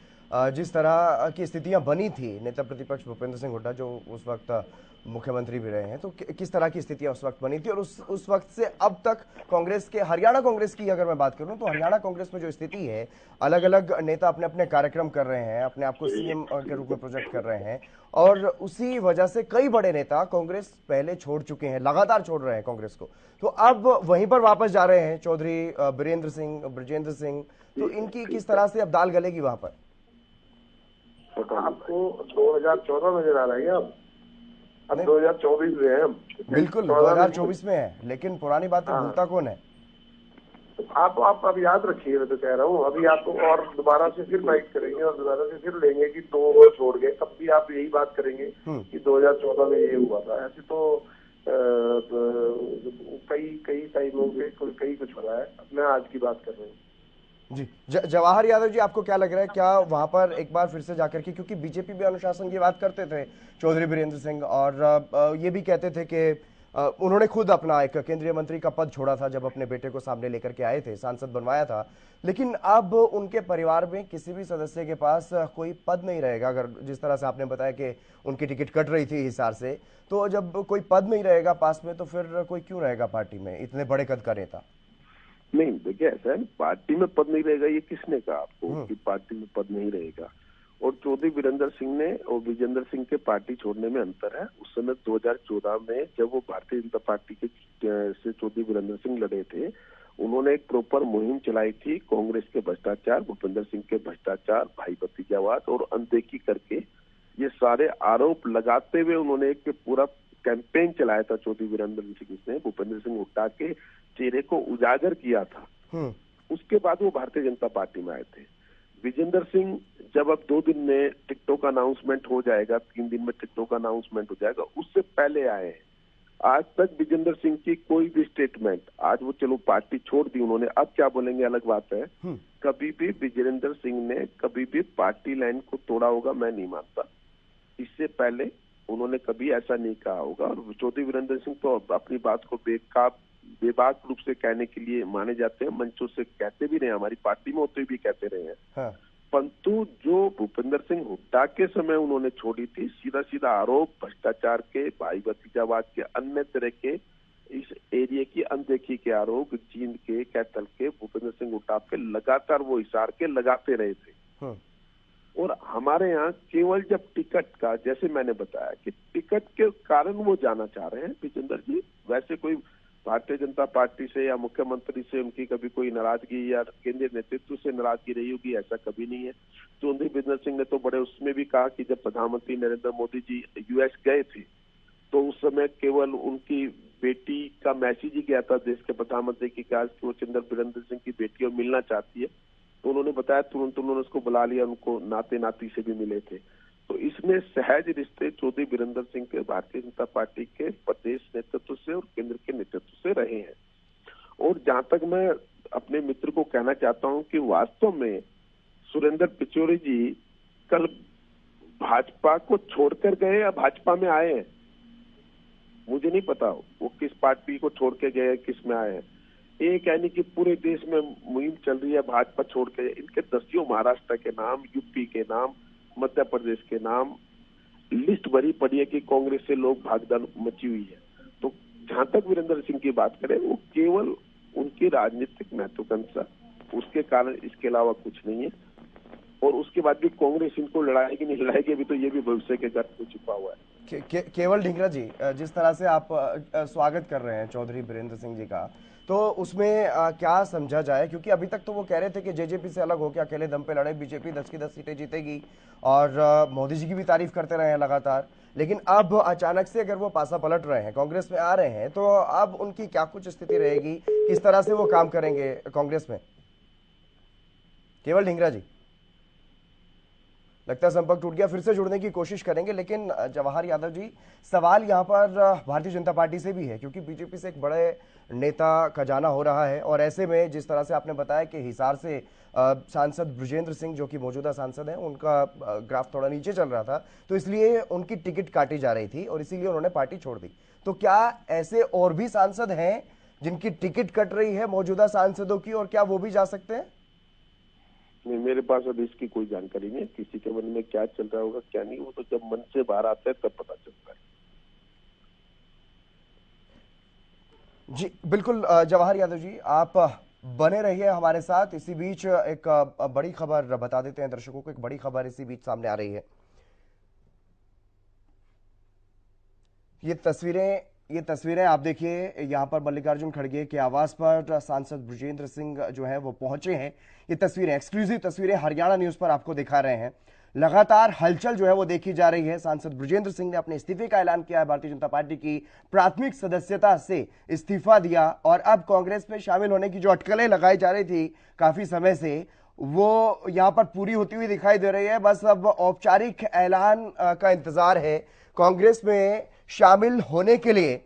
[SPEAKER 6] जिस तरह की स्थितियां बनी थी, नेता प्रतिपक्ष भूपेंद्र सिंह हुड्डा जो उस वक्त मुख्यमंत्री भी रहे हैं, तो किस तरह की स्थितियां उस वक्त बनी थी और उस वक्त से अब तक कांग्रेस के, हरियाणा कांग्रेस की अगर मैं बात करूं तो हरियाणा कांग्रेस में जो स्थिति है, अलग अलग नेता अपने अपने कार्यक्रम कर रहे हैं, अपने आप को सीएम के रूप में प्रोजेक्ट कर रहे हैं और उसी वजह से कई बड़े नेता कांग्रेस पहले छोड़ चुके हैं, लगातार छोड़ रहे हैं कांग्रेस को, तो अब वहीं पर वापस जा रहे हैं चौधरी बीरेंद्र सिंह, ब्रजेंद्र सिंह, तो इनकी किस तरह से अब दाल गलेगी वहां पर?
[SPEAKER 4] आपको 2014 नजर आ रहा है? अब 2024 में है।
[SPEAKER 6] बिल्कुल 2024 में है, लेकिन पुरानी बातें भूलता कौन है?
[SPEAKER 4] आप अब याद रखिए, मैं तो कह रहा हूँ अभी आपको और दोबारा से फिर बाइट करेंगे और दोबारा से फिर लेंगे कि 2 ओवर छोड़ गए, तब भी आप यही बात करेंगे कि 2014 में ये हुआ था। ऐसे तो कई टाइमों पे कई कुछ हो रहा है। अब मैं आज की बात कर रहा हूँ।
[SPEAKER 6] जी जवाहर यादव जी, आपको क्या लग रहा है, क्या वहां पर एक बार फिर से जाकर के, क्योंकि बीजेपी भी अनुशासन की बात करते थे चौधरी बीरेंद्र सिंह, और ये भी कहते थे कि उन्होंने खुद अपना एक केंद्रीय मंत्री का पद छोड़ा था जब अपने बेटे को सामने लेकर के आए थे, सांसद बनवाया था, लेकिन अब उनके परिवार में किसी भी सदस्य के पास कोई पद नहीं रहेगा। अगर जिस तरह से आपने बताया कि उनकी टिकट कट रही थी हिसार से, तो जब कोई पद नहीं रहेगा पास में तो फिर कोई क्यों रहेगा पार्टी में इतने बड़े कद का नेता?
[SPEAKER 7] नहीं, देखिए ऐसा है, पार्टी में पद नहीं रहेगा ये किसने कहा आपको कि पार्टी में पद नहीं रहेगा? और चौधरी वीरेंद्र सिंह ने और विजेंद्र सिंह के पार्टी छोड़ने में अंतर है। उस समय 2014 में जब वो भारतीय जनता पार्टी के से चौधरी वीरेंद्र सिंह लड़े थे, उन्होंने एक प्रॉपर मुहिम चलाई थी कांग्रेस के भ्रष्टाचार, भूपेंद्र सिंह के भ्रष्टाचार, भाई भतीजावाद और अनदेखी करके ये सारे आरोप लगाते हुए उन्होंने एक पूरा कैंपेन चलाया था। चौधरी वीरेंद्र सिंह ने भूपेंद्र सिंह हुड्डा के चेहरे को उजागर किया था। उसके बाद वो भारतीय जनता पार्टी में आए थे। विजेंद्र सिंह जब अब 2 दिन में टिकटों का अनाउंसमेंट हो जाएगा, 3 दिन में टिकटों का अनाउंसमेंट हो जाएगा, उससे पहले आए हैं। आज तक विजेंद्र सिंह की कोई भी स्टेटमेंट, आज वो चलो पार्टी छोड़ दी उन्होंने, अब क्या बोलेंगे अलग बात है। कभी भी विजेंद्र सिंह ने कभी भी पार्टी लाइन को तोड़ा होगा मैं नहीं मानता। इससे पहले उन्होंने कभी ऐसा नहीं कहा होगा। और चौधरी वीरेंद्र सिंह तो अपनी बात को बेबाक रूप से कहने के लिए माने जाते हैं, मंचों से कहते भी रहे, हमारी पार्टी में होते भी कहते रहे हैं। हाँ। परंतु जो भूपेंद्र सिंह हुड्डा के समय उन्होंने छोड़ी थी, सीधा सीधा आरोप भ्रष्टाचार के, भाई भतीजावाद के, अन्य तरह के इस एरिया की अनदेखी के आरोप, जींद के, कैथल के, भूपेंद्र सिंह हुड्डा के लगातार वो हिसार के लगाते रहे थे। हाँ। और हमारे यहाँ केवल जब टिकट का, जैसे मैंने बताया कि टिकट के कारण वो जाना चाह रहे हैं विजेंद्र जी, वैसे कोई भारतीय जनता पार्टी से या मुख्यमंत्री से उनकी कभी कोई नाराजगी या केंद्रीय नेतृत्व से नाराजगी रही होगी, ऐसा कभी नहीं है। चौधरी वीरेंद्र सिंह ने तो बड़े उसमें भी कहा कि जब प्रधानमंत्री नरेंद्र मोदी जी यूएस गए थे तो उस समय केवल उनकी बेटी का मैसेज ही गया था देश के प्रधानमंत्री की कि वो चौधरी वीरेंद्र सिंह की बेटी और मिलना चाहती है, तो उन्होंने बताया तुरंत उन्होंने उसको बुला लिया, उनको नाते नाती से भी मिले थे। तो इसमें सहज रिश्ते चौधरी वीरेंद्र सिंह के भारतीय जनता पार्टी के प्रदेश नेतृत्व से और केंद्र के नेतृत्व से रहे हैं। और जहां तक मैं अपने मित्र को कहना चाहता हूं कि वास्तव में सुरेंद्र पिचौरी जी कल भाजपा को छोड़कर गए या भाजपा में आए हैं, मुझे नहीं पता वो किस पार्टी को छोड़ के गए, किस में आए हैं। एक यानी कि पूरे देश में मुहिम चल रही है भाजपा छोड़ के, इनके दसियों महाराष्ट्र के नाम, यूपी के नाम, मध्य प्रदेश के नाम, लिस्ट भरी पड़ी है कि कांग्रेस से लोग भागदौड़ मची हुई है। तो जहां तक वीरेंद्र सिंह की बात करें, वो केवल उनकी राजनीतिक महत्वाकांक्षा, उसके कारण, इसके अलावा कुछ नहीं है। और उसके बाद भी कांग्रेस इनको लड़ाएगी नहीं लड़ाएगी, अभी तो ये भी भविष्य के गर्भ में छुपा हुआ है।
[SPEAKER 6] केवल ढींगरा जी, जिस तरह से आप स्वागत कर रहे हैं चौधरी बीरेंद्र सिंह जी का, तो उसमें क्या समझा जाए, क्योंकि अभी तक तो वो कह रहे थे कि जेजेपी से अलग होकर अकेले दम पे लड़े, बीजेपी 10 की 10 सीटें जीतेगी, और मोदी जी की भी तारीफ करते रहे हैं लगातार, लेकिन अब अचानक से अगर वो पासा पलट रहे हैं, कांग्रेस में आ रहे हैं, तो अब उनकी क्या कुछ स्थिति रहेगी, किस तरह से वो काम करेंगे कांग्रेस में? केवल ढींगरा जी, लगता है संपर्क टूट गया, फिर से जुड़ने की कोशिश करेंगे। लेकिन जवाहर यादव जी, सवाल यहाँ पर भारतीय जनता पार्टी से भी है, क्योंकि बीजेपी से एक बड़े नेता का जाना हो रहा है, और ऐसे में जिस तरह से आपने बताया कि हिसार से सांसद बृजेंद्र सिंह जो कि मौजूदा सांसद हैं, उनका ग्राफ थोड़ा नीचे चल रहा था, तो इसलिए उनकी टिकट काटी जा रही थी और इसीलिए उन्होंने पार्टी छोड़ दी। तो क्या ऐसे और भी सांसद हैं जिनकी टिकट कट रही है मौजूदा सांसदों की, और क्या वो भी जा सकते हैं?
[SPEAKER 7] नहीं, मेरे पास अभी इसकी कोई जानकारी नहीं है, किसी के मन में क्या चल रहा होगा क्या नहीं, वो तो जब मन से बाहर आता है तब पता चलता है।
[SPEAKER 6] जी बिल्कुल जवाहर यादव जी, आप बने रहिए हमारे साथ। इसी बीच एक बड़ी खबर बता देते हैं दर्शकों को, एक बड़ी खबर इसी बीच सामने आ रही है। ये तस्वीरें आप देखिए, यहाँ पर मल्लिकार्जुन खड़गे के आवास पर सांसद बृजेंद्र सिंह जो है वो पहुंचे हैं। ये तस्वीरें, एक्सक्लूसिव तस्वीरें हरियाणा न्यूज पर आपको दिखा रहे हैं। लगातार हलचल जो है वो देखी जा रही है। सांसद बृजेंद्र सिंह ने अपने इस्तीफे का ऐलान किया है, भारतीय जनता पार्टी की प्राथमिक सदस्यता से इस्तीफा दिया, और अब कांग्रेस में शामिल होने की जो अटकलें लगाई जा रही थी काफी समय से, वो यहां पर पूरी होती हुई दिखाई दे रही है। बस अब औपचारिक ऐलान का इंतजार है। कांग्रेस में शामिल होने के लिए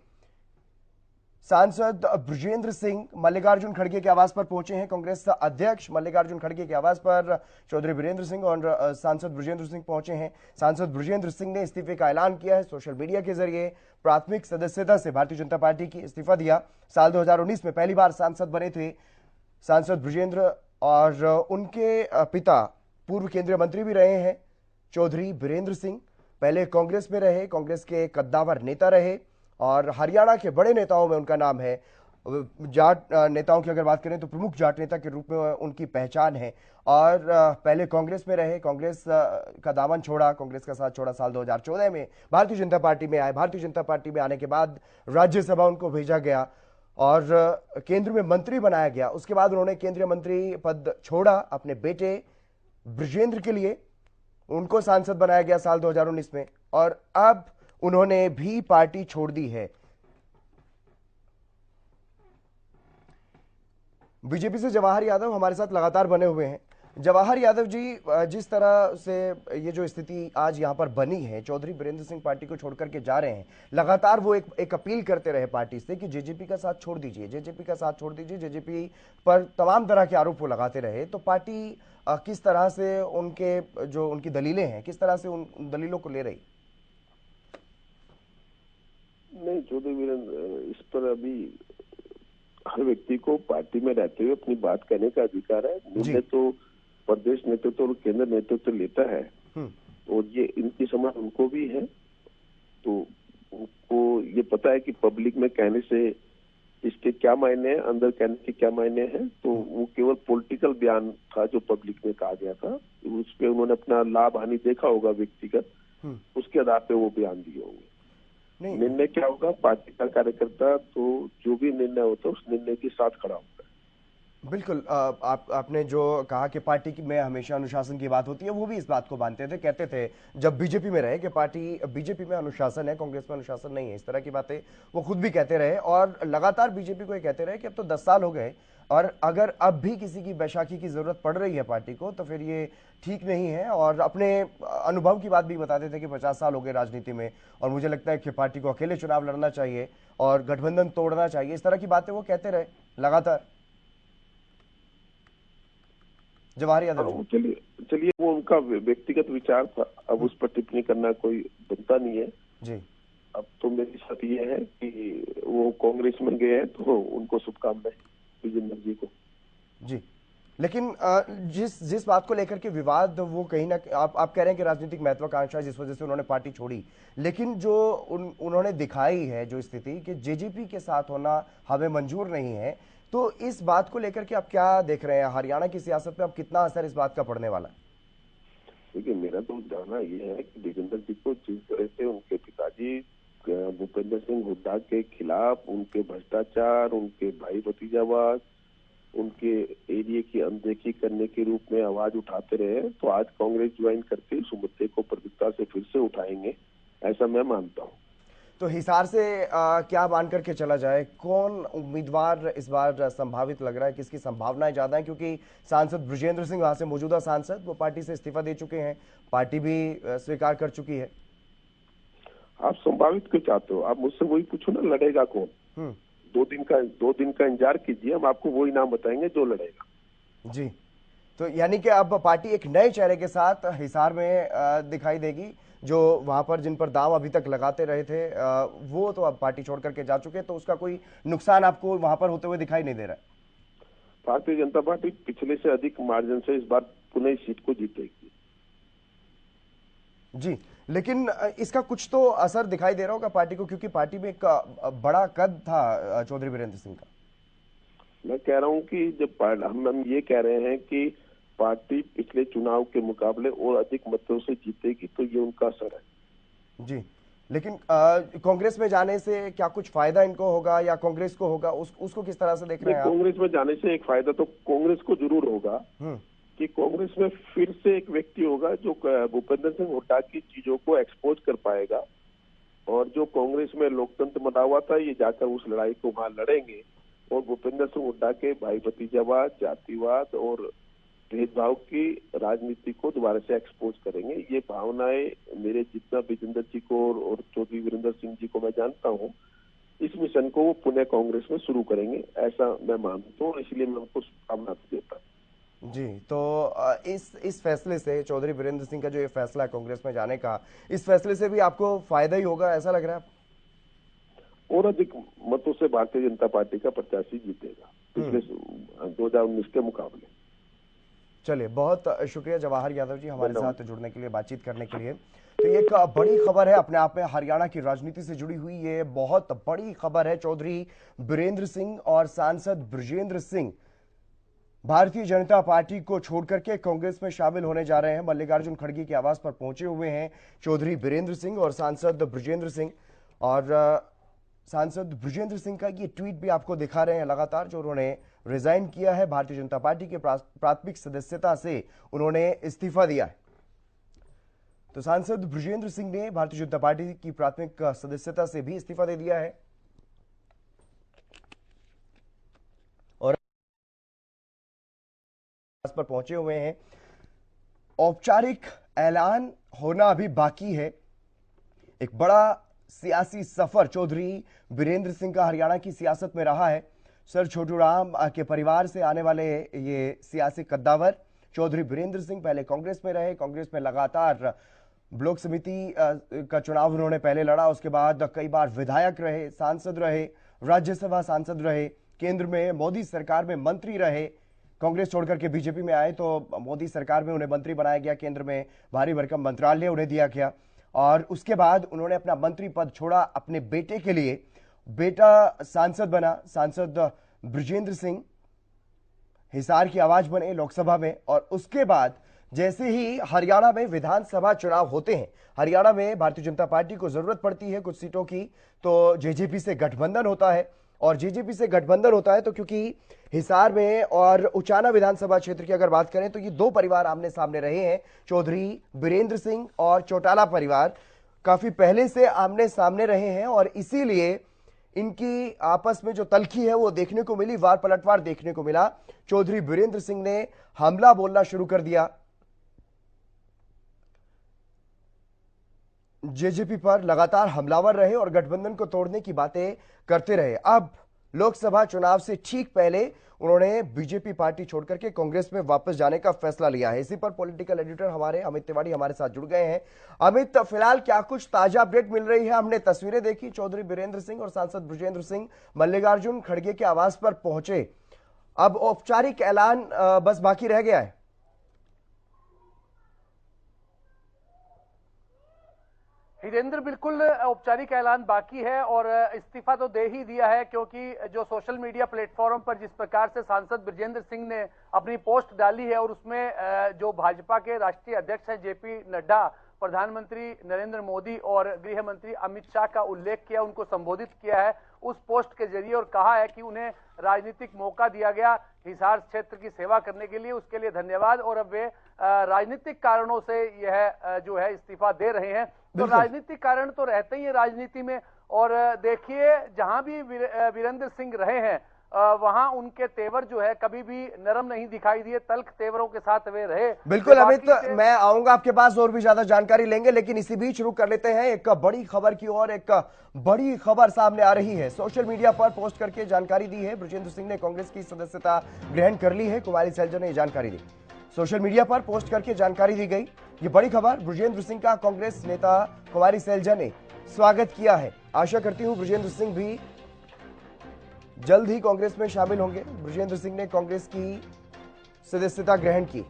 [SPEAKER 6] सांसद बृजेंद्र सिंह मल्लिकार्जुन खड़गे के आवास पर पहुंचे हैं। कांग्रेस अध्यक्ष मल्लिकार्जुन खड़गे के आवास पर चौधरी वीरेंद्र सिंह और सांसद बृजेंद्र सिंह पहुंचे हैं। सांसद बृजेंद्र सिंह ने इस्तीफे का ऐलान किया है। सोशल मीडिया के जरिए प्राथमिक सदस्यता से भारतीय जनता पार्टी की इस्तीफा दिया। साल 2019 में पहली बार सांसद बने थे सांसद बृजेंद्र, और उनके पिता पूर्व केंद्रीय मंत्री भी रहे हैं चौधरी वीरेंद्र सिंह। पहले कांग्रेस में रहे, कांग्रेस के कद्दावर नेता रहे और हरियाणा के बड़े नेताओं में उनका नाम है। जाट नेताओं की अगर बात करें तो प्रमुख जाट नेता के रूप में उनकी पहचान है। और पहले कांग्रेस में रहे, कांग्रेस का दामन छोड़ा, कांग्रेस का साथ छोड़ा। साल 2014 में भारतीय जनता पार्टी में आए। भारतीय जनता पार्टी में आने के बाद राज्यसभा उनको भेजा गया और केंद्र में मंत्री बनाया गया। उसके बाद उन्होंने केंद्रीय मंत्री पद छोड़ा अपने बेटे बृजेंद्र के लिए, उनको सांसद बनाया गया साल 2019 में, और अब उन्होंने भी पार्टी छोड़ दी है। बीजेपी से जवाहर यादव हमारे साथ लगातार बने हुए हैं। जवाहर यादव जी, जिस तरह से ये जो स्थिति आज यहां पर बनी है, चौधरी वीरेंद्र सिंह पार्टी को छोड़कर के जा रहे हैं, लगातार वो एक अपील करते रहे पार्टी से कि जेजेपी का साथ छोड़ दीजिए, जेजेपी का साथ छोड़ दीजिए, जेजेपी पर तमाम तरह के आरोप वो लगाते रहे। तो पार्टी किस तरह से उनकी दलीलें हैं, किस तरह से उन दलीलों को ले रही?
[SPEAKER 7] नहीं, चौधरी वीरेंद्र, इस पर अभी हर व्यक्ति को पार्टी में रहते हुए अपनी बात कहने का अधिकार है। निर्णय तो प्रदेश नेतृत्व और केंद्र नेतृत्व लेता है और ये इनकी समझ उनको भी है। तो उनको ये पता है कि पब्लिक में कहने से इसके क्या मायने हैं, अंदर कहने के क्या मायने हैं। तो वो केवल पॉलिटिकल बयान था जो पब्लिक में कहा गया था, उस पर उन्होंने अपना लाभ हानि देखा होगा व्यक्तिगत, उसके आधार पे वो बयान दिए होंगे। निर्णय क्या होगा, पार्टी का कार्यकर्ता तो जो भी निर्णय होता है उस निर्णय के साथ खड़ा होता है।
[SPEAKER 6] बिल्कुल। आपने जो कहा कि पार्टी में हमेशा अनुशासन की बात होती है, वो भी इस बात को मानते थे, कहते थे जब बीजेपी में रहे कि पार्टी बीजेपी में अनुशासन है, कांग्रेस में अनुशासन नहीं है। इस तरह की बातें वो खुद भी कहते रहे और लगातार बीजेपी को ये कहते रहे कि अब तो 10 साल हो गए और अगर अब भी किसी की बैसाखी की जरूरत पड़ रही है पार्टी को तो फिर ये ठीक नहीं है। और अपने अनुभव की बात भी बताते थे कि 50 साल हो गए राजनीति में और मुझे लगता है कि पार्टी को अकेले चुनाव लड़ना चाहिए और गठबंधन तोड़ना चाहिए। इस तरह की बातें वो कहते रहे लगातार। जवाहर यादव,
[SPEAKER 7] चलिए वो उनका व्यक्तिगत विचार था, अब उस पर टिप्पणी करना कोई बनता नहीं है
[SPEAKER 6] जी।
[SPEAKER 7] अब तो मेरी बात ये है कि वो कांग्रेस में गए हैं तो उनको शुभकामनाएं विजेंद्र जी को।
[SPEAKER 6] जी, लेकिन जिस बात को लेकर के विवाद वो कहीं ना आप कह रहे हैं कि राजनीतिक महत्वाकांक्षा जिस वजह से उन्होंने पार्टी छोड़ी, लेकिन जो उन्होंने दिखाई है जो स्थिति कि जेजेपी के साथ होना हमें मंजूर नहीं है, तो इस बात को लेकर के आप क्या देख रहे हैं? हरियाणा की सियासत पे अब कितना असर इस बात का पड़ने वाला है?
[SPEAKER 7] देखिए, मेरा तो जानना ये है कि विजेंद्र जी को जिस तरह से उनके पिताजी भूपेंद्र सिंह हुड्डा के खिलाफ उनके भ्रष्टाचार, उनके भाई भतीजावाद, उनके एरिया की अनदेखी करने के रूप में आवाज उठाते रहे, तो आज कांग्रेस ज्वाइन करके इस मुद्दे को प्रमुखता से फिर से उठाएंगे, ऐसा मैं मानता हूँ।
[SPEAKER 6] तो हिसार से क्या मान करके चला जाए, कौन उम्मीदवार इस बार संभावित लग रहा है, किसकी संभावनाएं ज्यादा है? क्योंकि सांसद बृजेंद्र सिंह वहां से मौजूदा सांसद वो पार्टी से इस्तीफा दे चुके हैं, पार्टी भी स्वीकार कर चुकी है।
[SPEAKER 7] आप संभावित क्यों चाहते हो? आप मुझसे वही पूछो ना, लड़ेगा कौन? 2 दिन का इंतजार कीजिए, हम आपको वही नाम बताएंगे जो लड़ेगा।
[SPEAKER 6] जी, तो यानी कि अब पार्टी एक नए चेहरे के साथ हिसार में दिखाई देगी, जो वहां पर जिन पर दांव अभी तक लगाते रहे थे वो तो अब पार्टी छोड़ करके जा चुके, तो उसका कोई नुकसान आपको वहां पर होते हुए दिखाई नहीं दे रहा है?
[SPEAKER 7] भारतीय जनता पार्टी पिछले से अधिक मार्जिन से इस बार पुनः सीट को जीतेगी।
[SPEAKER 6] जी, लेकिन इसका कुछ तो असर दिखाई दे रहा होगा पार्टी को, क्योंकि पार्टी में एक बड़ा कद था चौधरी वीरेंद्र सिंह का।
[SPEAKER 7] मैं कह रहा हूं कि जब हम ये कह रहे हैं कि पार्टी पिछले चुनाव के मुकाबले और अधिक मतों से जीतेगी, तो ये उनका असर है।
[SPEAKER 6] जी, लेकिन कांग्रेस में जाने से क्या कुछ फायदा इनको होगा या कांग्रेस को होगा, उसको किस तरह से देख रहे हैं आप?
[SPEAKER 7] कांग्रेस में जाने से एक फायदा तो कांग्रेस को जरूर होगा कि कांग्रेस में फिर से एक व्यक्ति होगा जो भूपेंद्र सिंह हुड्डा की चीजों को एक्सपोज कर पाएगा, और जो कांग्रेस में लोकतंत्र मरा हुआ था ये जाकर उस लड़ाई को वहां लड़ेंगे और भूपेंद्र सिंह हुड्डा के भाई भतीजावाद, जातिवाद और भेदभाव की राजनीति को दोबारा से एक्सपोज करेंगे। ये भावनाएं मेरे जितना विजेंद्र जी को और चौधरी वीरेंद्र सिंह जी को मैं जानता हूँ, इस मिशन को वो पुनः कांग्रेस में शुरू करेंगे, ऐसा मैं मानता हूँ, इसलिए मैं उनको शुभकामना देता हूँ।
[SPEAKER 6] जी, तो इस फैसले से चौधरी बीरेंद्र सिंह का जो ये फैसला है कांग्रेस में जाने का, इस फैसले से भी आपको फायदा ही होगा ऐसा लग रहा है?
[SPEAKER 7] और अधिक मतों से भारतीय जनता पार्टी का प्रत्याशी जीतेगा पिछले 2019 के मुकाबले।
[SPEAKER 6] चलिए, बहुत शुक्रिया जवाहर यादव जी हमारे साथ जुड़ने के लिए, बातचीत करने के लिए। तो ये एक बड़ी खबर है अपने आप में, हरियाणा की राजनीति से जुड़ी हुई ये बहुत बड़ी खबर है। चौधरी बीरेंद्र सिंह और सांसद बृजेंद्र सिंह भारतीय जनता पार्टी को छोड़कर के कांग्रेस में शामिल होने जा रहे हैं। मल्लिकार्जुन खड़गे के आवास पर पहुंचे हुए हैं चौधरी बीरेंद्र सिंह और सांसद बृजेंद्र सिंह। और सांसद बृजेंद्र सिंह का ये ट्वीट भी आपको दिखा रहे हैं लगातार, जो उन्होंने रिजाइन किया है भारतीय जनता पार्टी के प्राथमिक सदस्यता से, उन्होंने इस्तीफा दिया है। तो सांसद बृजेंद्र सिंह ने भारतीय जनता पार्टी की प्राथमिक सदस्यता से भी इस्तीफा दे दिया है और पर पहुंचे हुए हैं। औपचारिक ऐलान होना अभी बाकी है। एक बड़ा सियासी सफर चौधरी बीरेंद्र सिंह का हरियाणा की सियासत में रहा है। सर छोटू राम के परिवार से आने वाले ये सियासी कद्दावर चौधरी बीरेंद्र सिंह पहले कांग्रेस में रहे। कांग्रेस में लगातार ब्लॉक समिति का चुनाव उन्होंने पहले लड़ा, उसके बाद कई बार विधायक रहे, सांसद रहे, राज्यसभा सांसद रहे, केंद्र में मोदी सरकार में मंत्री रहे। कांग्रेस छोड़कर के बीजेपी में आए तो मोदी सरकार में उन्हें मंत्री बनाया गया, केंद्र में भारी भरकम मंत्रालय उन्हें दिया गया और उसके बाद उन्होंने अपना मंत्री पद छोड़ा अपने बेटे के लिए। बेटा सांसद बना, सांसद बृजेंद्र सिंह हिसार की आवाज बने लोकसभा में। और उसके बाद जैसे ही हरियाणा में विधानसभा चुनाव होते हैं, हरियाणा में भारतीय जनता पार्टी को जरूरत पड़ती है कुछ सीटों की, तो जेजेपी से गठबंधन होता है। और जेजेपी से गठबंधन होता है तो क्योंकि हिसार में और उचाना विधानसभा क्षेत्र की अगर बात करें तो ये दो परिवार आमने सामने रहे हैं, चौधरी बीरेंद्र सिंह और चौटाला परिवार काफी पहले से आमने सामने रहे हैं और इसीलिए इनकी आपस में जो तल्खी है वो देखने को मिली, वार पलटवार देखने को मिला। चौधरी बीरेंद्र सिंह ने हमला बोलना शुरू कर दिया जेजेपी पर, लगातार हमलावर रहे और गठबंधन को तोड़ने की बातें करते रहे। अब लोकसभा चुनाव से ठीक पहले उन्होंने बीजेपी पार्टी छोड़कर के कांग्रेस में वापस जाने का फैसला लिया है। इसी पर पॉलिटिकल एडिटर हमारे अमित तिवारी हमारे साथ जुड़ गए हैं। अमित, फिलहाल क्या कुछ ताजा अपडेट मिल रही है? हमने तस्वीरें देखी, चौधरी बीरेंद्र सिंह और सांसद बृजेंद्र सिंह मल्लिकार्जुन खड़गे के आवास पर पहुंचे, अब औपचारिक ऐलान बस बाकी रह गया है।
[SPEAKER 3] हितेंद्र, बिल्कुल औपचारिक ऐलान बाकी है और इस्तीफा तो दे ही दिया है, क्योंकि जो सोशल मीडिया प्लेटफॉर्म पर जिस प्रकार से सांसद बृजेंद्र सिंह ने अपनी पोस्ट डाली है और उसमें जो भाजपा के राष्ट्रीय अध्यक्ष हैं जेपी नड्डा, प्रधानमंत्री नरेंद्र मोदी और गृह मंत्री अमित शाह का उल्लेख किया, उनको संबोधित किया है उस पोस्ट के जरिए और कहा है कि उन्हें राजनीतिक मौका दिया गया हिसार क्षेत्र की सेवा करने के लिए, उसके लिए धन्यवाद। और अब वे राजनीतिक कारणों से यह जो है इस्तीफा दे रहे हैं। तो राजनीतिक कारण तो रहते ही है राजनीति में। और देखिए, जहां भी वीरेंद्र सिंह रहे हैं वहां उनके तेवर जो है कभी भी नरम नहीं दिखाई दिए, तल्ख तेवरों के साथ वे रहे।
[SPEAKER 6] बिल्कुल अमित, मैं आऊंगा आपके पास और भी ज्यादा जानकारी लेंगे, लेकिन इसी बीच शुरू कर लेते हैं एक बड़ी खबर की ओर। एक बड़ी खबर सामने आ रही है, सोशल मीडिया पर पोस्ट करके जानकारी दी है। बृजेंद्र सिंह ने कांग्रेस की सदस्यता ग्रहण कर ली है, कुमारी सैलजा ने जानकारी दी, सोशल मीडिया पर पोस्ट करके जानकारी दी गई। ये बड़ी खबर, बृजेंद्र सिंह का कांग्रेस नेता कुमारी सैलजा ने स्वागत किया है। आशा करती हूं बृजेंद्र सिंह भी जल्द ही कांग्रेस में शामिल होंगे। बृजेंद्र सिंह ने कांग्रेस की सदस्यता ग्रहण की।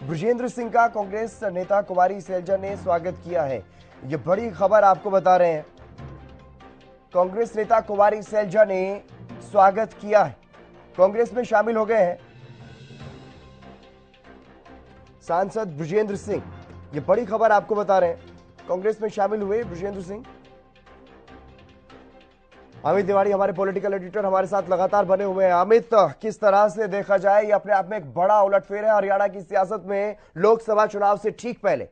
[SPEAKER 6] बृजेंद्र सिंह का कांग्रेस नेता कुमारी सैलजा ने स्वागत किया है। यह बड़ी खबर आपको बता रहे हैं, कांग्रेस नेता कुमारी सैलजा ने स्वागत किया है, कांग्रेस में शामिल हो गए हैं सांसद बृजेंद्र सिंह। ये बड़ी खबर आपको बता रहे हैं, कांग्रेस में शामिल हुए बृजेंद्र सिंह। अमित तिवारी हमारे पॉलिटिकल एडिटर हमारे साथ लगातार बने हुए हैं। अमित, किस तरह से देखा जाए ये अपने आप में एक बड़ा उलटफेर है हरियाणा की सियासत में लोकसभा चुनाव से ठीक पहले?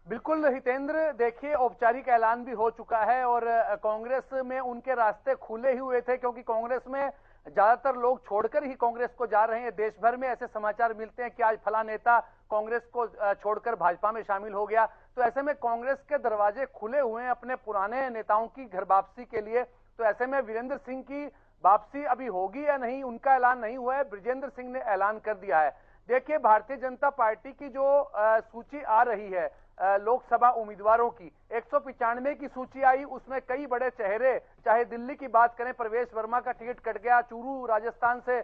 [SPEAKER 3] बिल्कुल हितेंद्र, देखिए औपचारिक ऐलान भी हो चुका है और कांग्रेस में उनके रास्ते खुले ही हुए थे, क्योंकि कांग्रेस में ज्यादातर लोग छोड़कर ही कांग्रेस को जा रहे हैं। देश भर में ऐसे समाचार मिलते हैं कि आज फला नेता कांग्रेस को छोड़कर भाजपा में शामिल हो गया। तो ऐसे में कांग्रेस के दरवाजे खुले हुए हैं अपने पुराने नेताओं की घर वापसी के लिए। तो ऐसे में वीरेंद्र सिंह की वापसी अभी होगी या नहीं, उनका ऐलान नहीं हुआ है, ब्रजेंद्र सिंह ने ऐलान कर दिया है। देखिए, भारतीय जनता पार्टी की जो सूची आ रही है लोकसभा उम्मीदवारों की, 195 की सूची आई, उसमें कई बड़े चेहरे, चाहे दिल्ली की बात करें, प्रवेश वर्मा का टिकट कट गया, चूरू राजस्थान से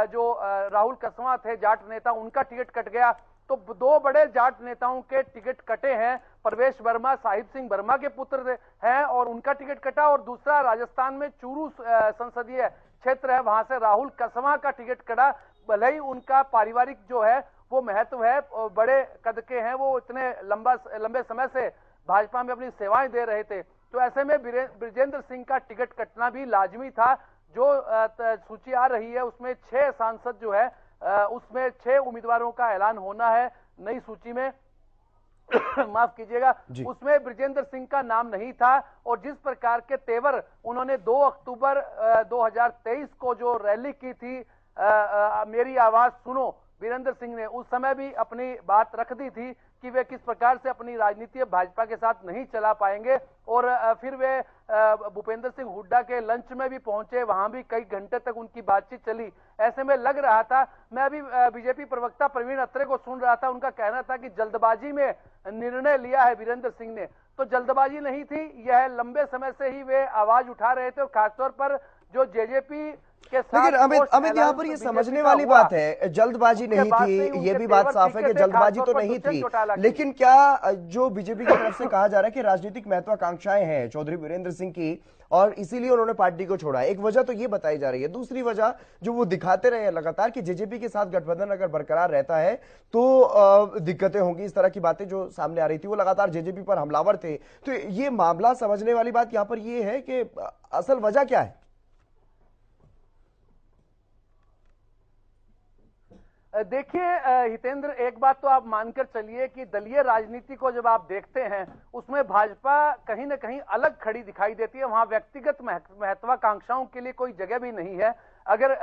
[SPEAKER 3] जो राहुल कसवा थे जाट नेता, उनका टिकट कट गया। तो दो बड़े जाट नेताओं के टिकट कटे हैं। प्रवेश वर्मा साहिब सिंह वर्मा के पुत्र हैं और उनका टिकट कटा, और दूसरा राजस्थान में चूरू संसदीय क्षेत्र है, वहां से राहुल कसवा का टिकट कटा। भले ही उनका पारिवारिक जो है वो महत्व है, बड़े कद के हैं, वो इतने लंबे समय से भाजपा में अपनी सेवाएं दे रहे थे। तो ऐसे में ब्रजेंद्र सिंह का टिकट कटना भी लाजमी था। जो सूची आ रही है उसमें 6 सांसद जो है उसमें 6 उम्मीदवारों का ऐलान होना है नई सूची में। माफ कीजिएगा, उसमें ब्रजेंद्र सिंह का नाम नहीं था। और जिस प्रकार के तेवर उन्होंने 2 अक्टूबर 2023 को जो रैली की थी, मेरी आवाज सुनो, वीरेंद्र सिंह ने उस समय भी अपनी बात रख दी थी कि वे किस प्रकार से अपनी राजनीति भाजपा के साथ नहीं चला पाएंगे। और फिर वे भूपेंद्र सिंह हुड्डा के लंच में भी पहुंचे, वहां भी कई घंटे तक उनकी बातचीत चली। ऐसे में लग रहा था, मैं अभी बीजेपी प्रवक्ता प्रवीण अत्रे को सुन रहा था, उनका कहना था कि जल्दबाजी में निर्णय लिया है वीरेंद्र सिंह ने। तो जल्दबाजी नहीं थी, यह लंबे समय से ही वे आवाज उठा रहे थे। और खासतौर पर जो जेजेपी
[SPEAKER 6] लेकिन अमित यहाँ पर ये समझने वाली बात है, जल्दबाजी नहीं थी, ये भी बात साफ है कि जल्दबाजी तो नहीं थी। लेकिन क्या जो बीजेपी की तरफ से कहा जा रहा है कि राजनीतिक महत्वाकांक्षाएं हैं चौधरी वीरेंद्र सिंह की और इसीलिए उन्होंने पार्टी को छोड़ा, एक वजह तो ये बताई जा रही है। दूसरी वजह जो वो दिखाते रहे लगातार कि जेजेपी के साथ गठबंधन अगर बरकरार रहता है तो दिक्कतें होंगी, इस तरह की बातें जो सामने आ रही थी, वो लगातार जेजेपी पर हमलावर थे। तो ये मामला समझने वाली बात यहाँ पर ये है कि असल वजह क्या है?
[SPEAKER 3] देखिए हितेंद्र, एक बात तो आप मानकर चलिए कि दलीय राजनीति को जब आप देखते हैं उसमें भाजपा कहीं ना कहीं अलग खड़ी दिखाई देती है। वहां व्यक्तिगत महत्वाकांक्षाओं के लिए कोई जगह भी नहीं है। अगर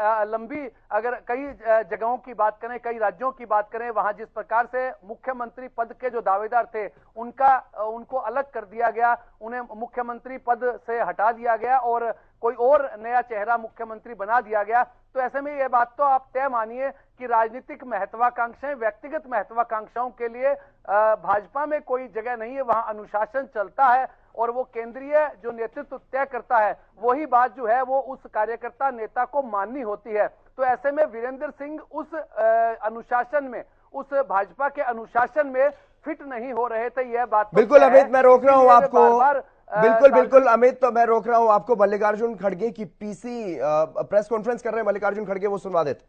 [SPEAKER 3] कई जगहों की बात करें, कई राज्यों की बात करें, वहां जिस प्रकार से मुख्यमंत्री पद के जो दावेदार थे उनको अलग कर दिया गया, उन्हें मुख्यमंत्री पद से हटा दिया गया और कोई और नया चेहरा मुख्यमंत्री बना दिया गया। तो ऐसे में यह बात तो आप तय मानिए कि राजनीतिक महत्वाकांक्षाएं व्यक्तिगत महत्वाकांक्षाओं के लिए भाजपा में कोई जगह नहीं है। वहां अनुशासन चलता है और वो केंद्रीय जो नेतृत्व तय करता है वही बात जो है वो उस कार्यकर्ता नेता को माननी होती है। तो ऐसे में वीरेंद्र सिंह उस अनुशासन में, उस भाजपा के अनुशासन में फिट नहीं हो रहे थे। यह बात
[SPEAKER 6] बिल्कुल अमित, मैं रोक रहा हूं आपको, बिल्कुल अमित, तो मैं रोक रहा हूं आपको। मल्लिकार्जुन खड़गे की पीसी प्रेस कॉन्फ्रेंस कर रहे हैं मल्लिकार्जुन खड़गे, वो सुनवा देते।